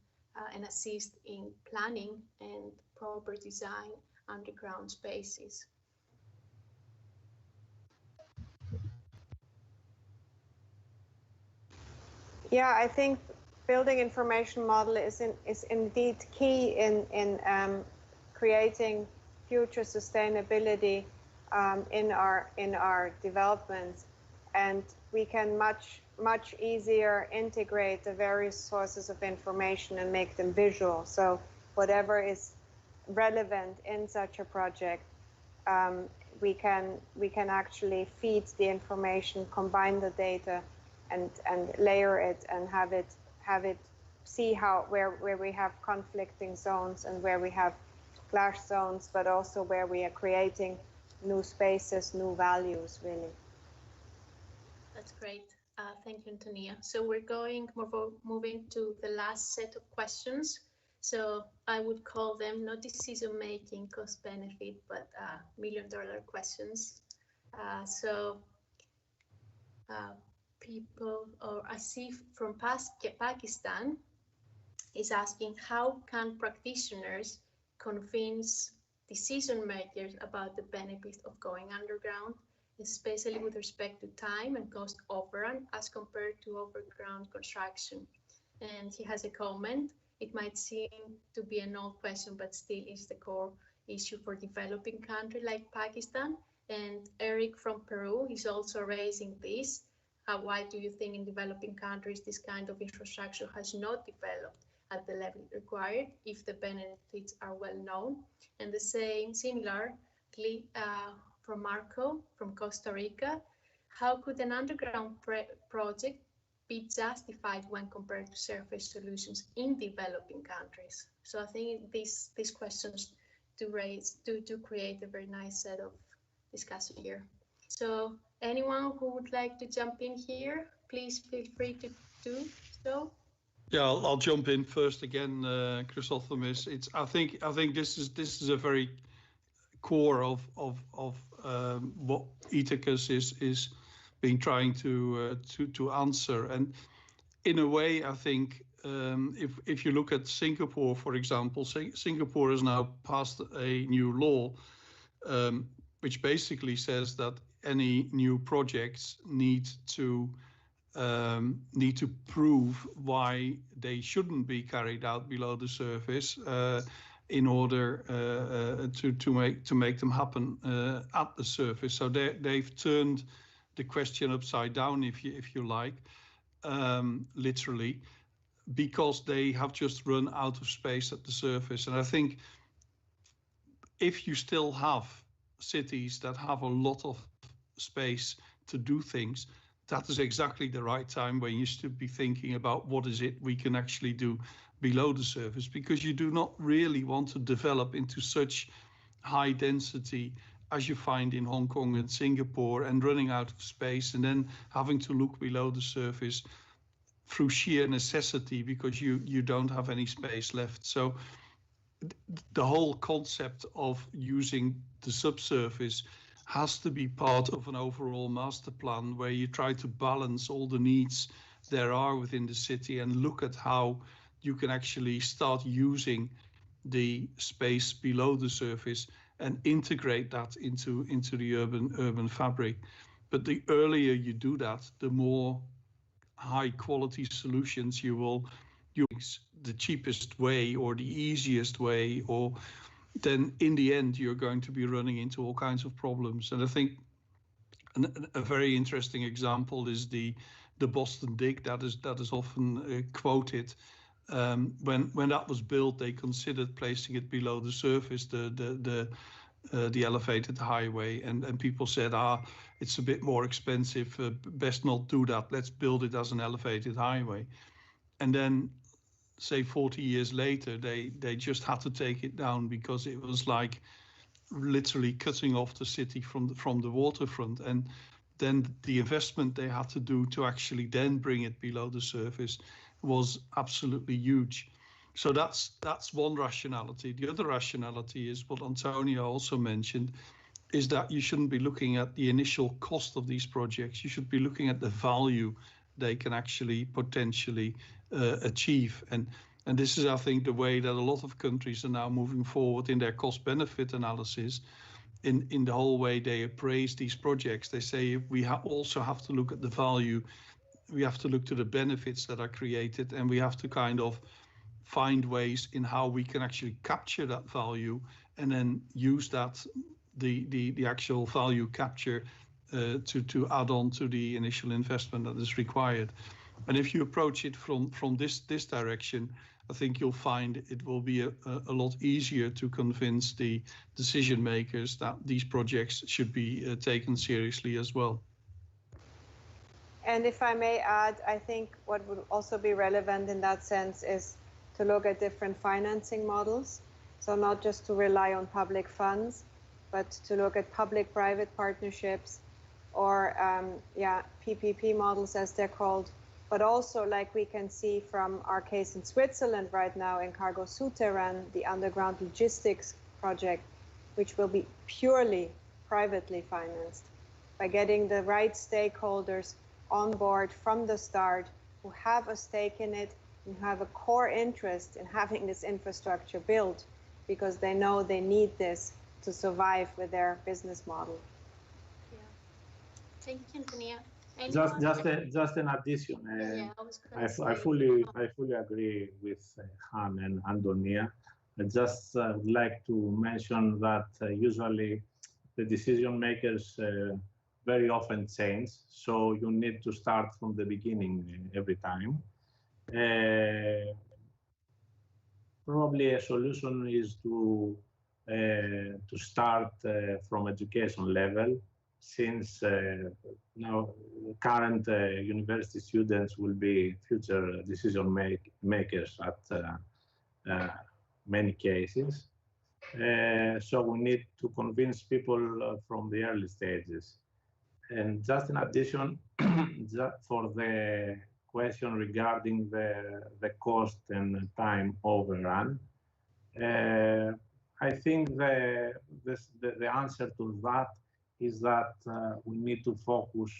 and assist in planning and proper design underground spaces. Yeah, I think building information model is indeed key in creating future sustainability in our development, and we can much much easier integrate the various sources of information and make them visual. So whatever is relevant in such a project, we can actually feed the information, combine the data, and layer it and have it see where we have conflicting zones and where we have clash zones, but also where we are creating new spaces, new values, really. That's great. Thank you, Antonia. So we're moving to the last set of questions. So I would call them not decision-making, cost-benefit, but million-dollar questions. People, or Asif from Pakistan, is asking, how can practitioners convince decision makers about the benefits of going underground, especially with respect to time and cost overrun as compared to overground construction? And he has a comment. It might seem to be an old question, but still is the core issue for developing country like Pakistan. And Eric from Peru is also raising this. Why do you think in developing countries this kind of infrastructure has not developed at the level required if the benefits are well known? And the same, similarly, from Marco from Costa Rica, how could an underground project be justified when compared to surface solutions in developing countries? So I think these questions do create a very nice set of discussion here. So anyone who would like to jump in here, please feel free to do so. Yeah, I'll jump in first again, Chrysothemis. I think this is a very core of what Itacus is being trying to answer. And in a way, I think if you look at Singapore, for example, Singapore has now passed a new law which basically says that any new projects need to prove why they shouldn't be carried out below the surface in order to make them happen at the surface. So they've turned the question upside down, if you like, literally, because they have just run out of space at the surface. And I think if you still have cities that have a lot of space to do things, that is exactly the right time when you should be thinking about what is it we can actually do below the surface, because you do not really want to develop into such high density as you find in Hong Kong and Singapore and running out of space and then having to look below the surface through sheer necessity because you don't have any space left. So the whole concept of using the subsurface has to be part of an overall master plan where you try to balance all the needs there are within the city and look at how you can actually start using the space below the surface and integrate that into the urban fabric. But the earlier you do that, the more high quality solutions you will use, the cheapest way or the easiest way, or then in the end you're going to be running into all kinds of problems. And I think a very interesting example is the Boston Dig that is often quoted. When that was built, they considered placing it below the surface, the elevated highway, and people said, it's a bit more expensive, best not do that, let's build it as an elevated highway. And then say 40 years later, they just had to take it down because it was like literally cutting off the city from the waterfront. And then the investment they had to do to actually then bring it below the surface was absolutely huge. So that's one rationality. The other rationality is what Antonia also mentioned, is that you shouldn't be looking at the initial cost of these projects. You should be looking at the value they can actually potentially achieve. And this is, I think, the way that a lot of countries are now moving forward in their cost-benefit analysis. In the whole way they appraise these projects, they say we also have to look at the value, we have to look to the benefits that are created, and we have to kind of find ways in how we can actually capture that value and then use that, the actual value capture to add on to the initial investment that is required. And if you approach it from this direction, I think you'll find it will be a lot easier to convince the decision makers that these projects should be taken seriously as well. And if I may add, I think what would also be relevant in that sense is to look at different financing models. So not just to rely on public funds, but to look at public-private partnerships or PPP models as they're called. But also, like we can see from our case in Switzerland right now in Cargo Souterrain, the underground logistics project, which will be purely privately financed by getting the right stakeholders on board from the start, who have a stake in it and who have a core interest in having this infrastructure built because they know they need this to survive with their business model. Yeah. Thank you, Antonia. Just an addition. I fully agree with Han and Antonia. I just would like to mention that usually the decision makers very often change, so you need to start from the beginning every time. Probably a solution is to start from education level, since now current university students will be future decision makers at many cases. So we need to convince people from the early stages. And just in addition, for the question regarding the cost and time overrun, I think the answer to that is that we need to focus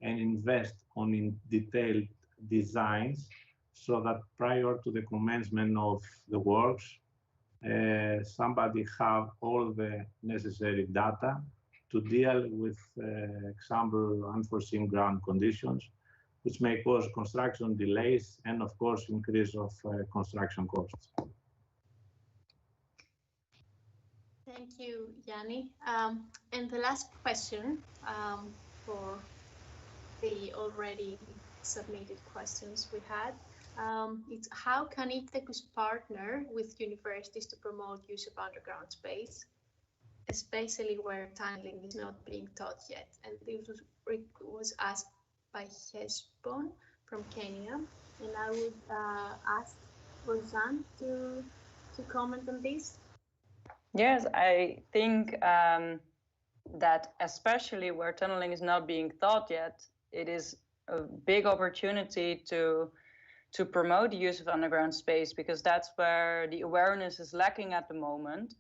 and invest on detailed designs so that prior to the commencement of the works, somebody have all the necessary data to deal with, example, unforeseen ground conditions, which may cause construction delays and, of course, increase of construction costs. Thank you, Yanni. And the last question for the already submitted questions we had, it's how can Itacus partner with universities to promote use of underground space, especially where tunneling is not being taught yet? And this was asked by Heshbon from Kenya, and I would ask Rosanne to comment on this. Yes, I think that especially where tunneling is not being taught yet, it is a big opportunity to promote the use of underground space, because that's where the awareness is lacking at the moment.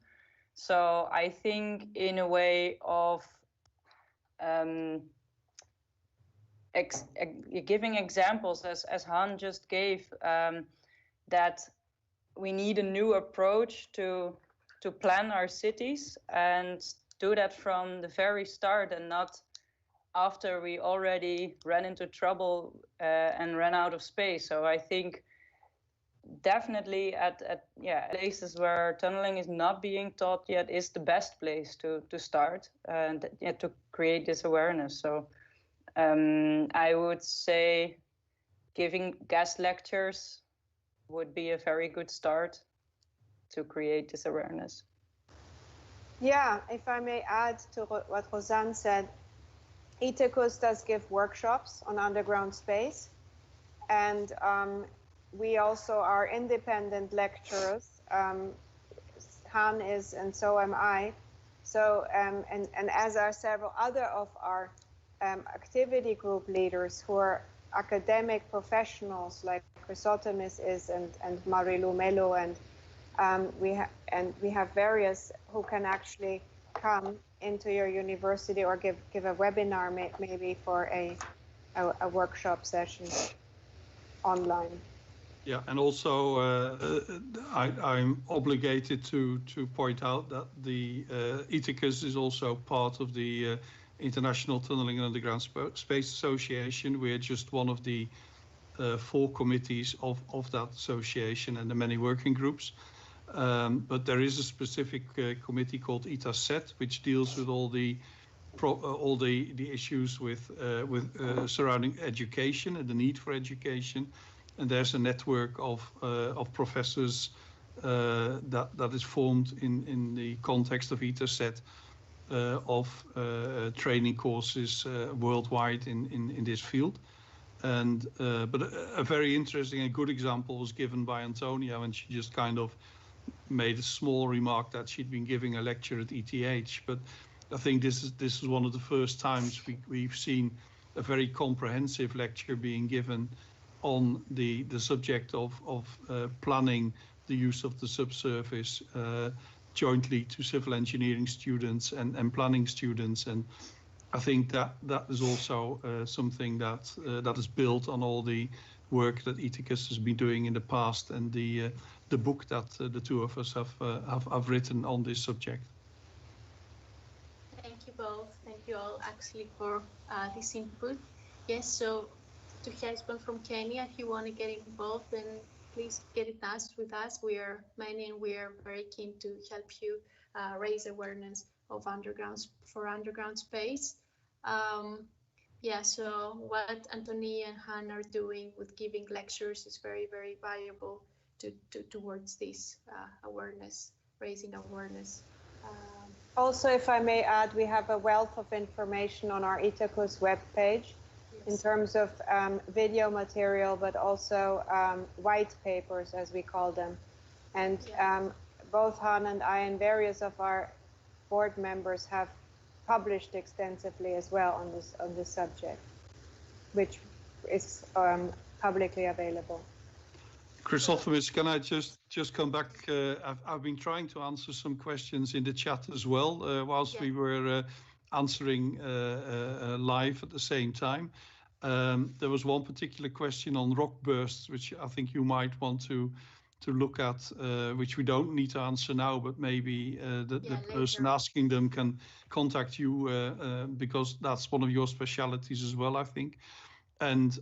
So I think in a way of giving examples, as Han just gave, that we need a new approach to plan our cities and do that from the very start and not after we already ran into trouble and ran out of space. So I think definitely at places where tunneling is not being taught yet is the best place to start and to create this awareness. So I would say giving guest lectures would be a very good start to create this awareness. Yeah, if I may add to what Rosanne said, Itacus does give workshops on underground space, and we also are independent lecturers. Han is, and so am I. So, and as are several other of our activity group leaders who are academic professionals like Chrysothemis is and Marilu Melo, and we have various who can actually come into your university or give a webinar maybe for a workshop session online. Yeah, and also I'm obligated to point out that the Itacus is also part of the International Tunneling and Underground Space Association. We're just one of the 4 committees of that association and the many working groups. But there is a specific committee called ITASET, which deals with all the all the issues with surrounding education and the need for education. And there's a network of professors that is formed in the context of ITERSET of training courses worldwide in this field. And but a very interesting and good example was given by Antonia when she just kind of made a small remark that she'd been giving a lecture at ETH. But I think this is one of the first times we've seen a very comprehensive lecture being given on the subject of planning the use of the subsurface jointly to civil engineering students and planning students. And I think that is also something that is built on all the work that Itacus has been doing in the past, and the book that the two of us have written on this subject. Thank you both. Thank you all actually for this input. Yes, so to Hesbon from Kenya, if you want to get involved, then please get in touch with us. We are many, and we are very keen to help you raise awareness of underground space. Yeah, so what Antonia and Han are doing with giving lectures is very, very valuable towards this awareness, raising awareness. Also, if I may add, we have a wealth of information on our Itacus webpage. Yes. In terms of video material, but also white papers, as we call them. And both Han and I and various of our board members have published extensively as well on this subject, which is publicly available. Chrysothemis, can I just come back? I've been trying to answer some questions in the chat as well, whilst we were answering live at the same time. There was one particular question on rock bursts, which I think you might want to look at, which we don't need to answer now, but maybe the person asking them can contact you because that's one of your specialities as well, I think. And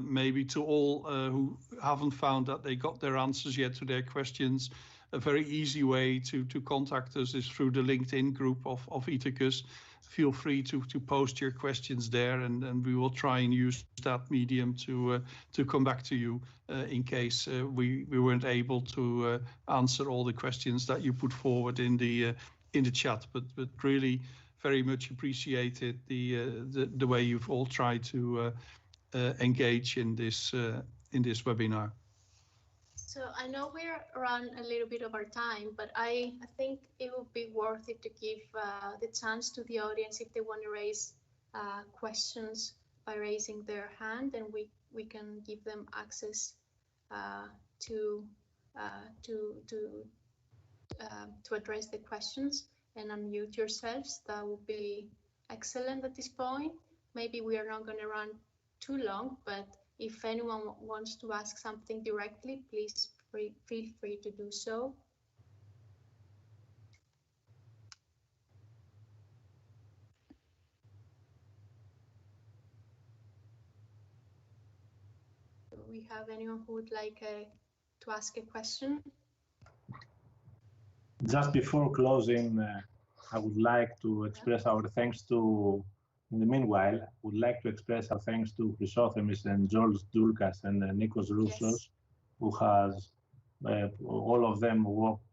maybe to all who haven't found that they got their answers yet to their questions, a very easy way to contact us is through the LinkedIn group of Itacus. Feel free to post your questions there, and we will try and use that medium to come back to you in case we weren't able to answer all the questions that you put forward in the chat. But really very much appreciated the way you've all tried to engage in this webinar. So I know we're around a little bit of our time, but I think it would be worth it to give the chance to the audience if they want to raise questions by raising their hand, and we can give them access to address the questions and unmute yourselves. That would be excellent at this point. Maybe we are not going to run too long, but if anyone wants to ask something directly, please feel free to do so. Do we have anyone who would like to ask a question? Just before closing, I would like to express our thanks to, in the meanwhile, I would like to express our thanks to Chrysothemis and George Dulkas and Nikos Roussos, who has, all of them worked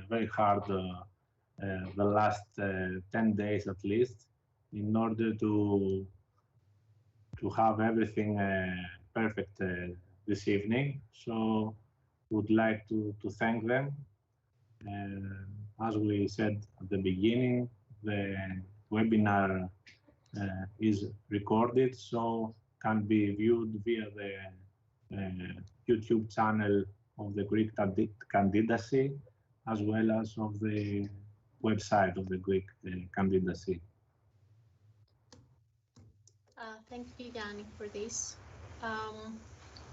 very hard the last 10 days at least, in order to have everything perfect this evening. So would like to thank them. As we said at the beginning, the webinar is recorded, so can be viewed via the YouTube channel of the Greek candidacy, as well as of the website of the Greek candidacy. Thank you, Yanni, for this.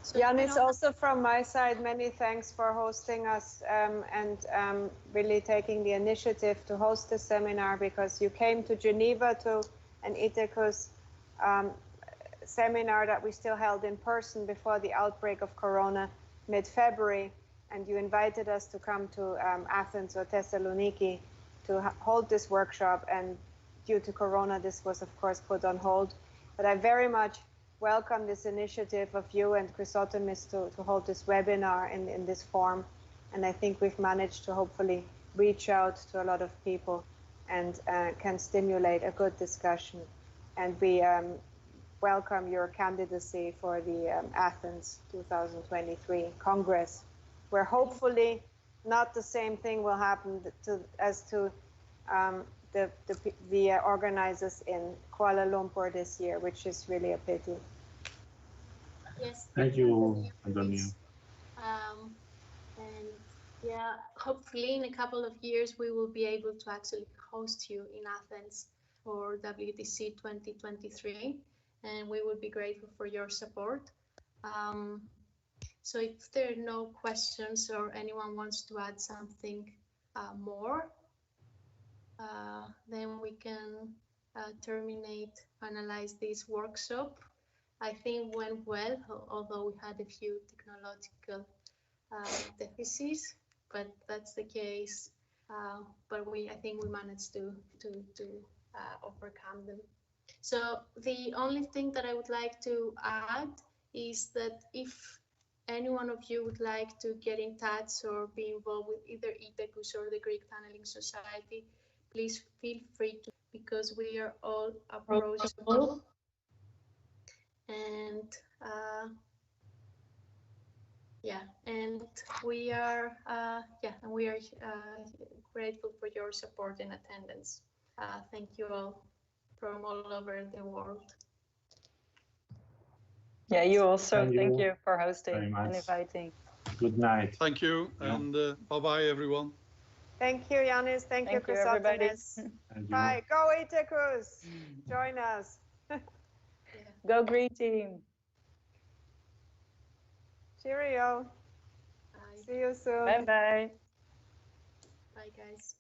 So Ioannis, also from my side, many thanks for hosting us and really taking the initiative to host this seminar, because you came to Geneva to an Itacus seminar that we still held in person before the outbreak of Corona mid-February, and you invited us to come to Athens or Thessaloniki to hold this workshop, and due to Corona, this was of course put on hold. But I very much welcome this initiative of you and Chrysothemis to hold this webinar in this form. And I think we've managed to hopefully reach out to a lot of people and can stimulate a good discussion. And we welcome your candidacy for the Athens 2023 Congress, where hopefully not the same thing will happen as to the organizers in Kuala Lumpur this year, which is really a pity. Yes. Thank you, Antonia. And yeah, hopefully in a couple of years we will be able to actually host you in Athens for WTC 2023, and we would be grateful for your support. So if there are no questions or anyone wants to add something more, then we can finalize this workshop. I think went well, although we had a few technological deficits, but that's the case. But I think we managed to overcome them. So the only thing that I would like to add is that if any one of you would like to get in touch or be involved with either Itacus or the Greek Tunneling Society, please feel free to, because we are all approachable. And and we are grateful for your support and attendance. Thank you all from all over the world. Yeah, you also. Thank you for hosting and inviting. Good night. Thank you, and bye-bye, everyone. Thank you, Ioannis. Thank you, Chrysothemis. Bye. Go Itacus. Join us. Go Green Team. Cheerio. Bye. See you soon. Bye-bye. Bye, guys.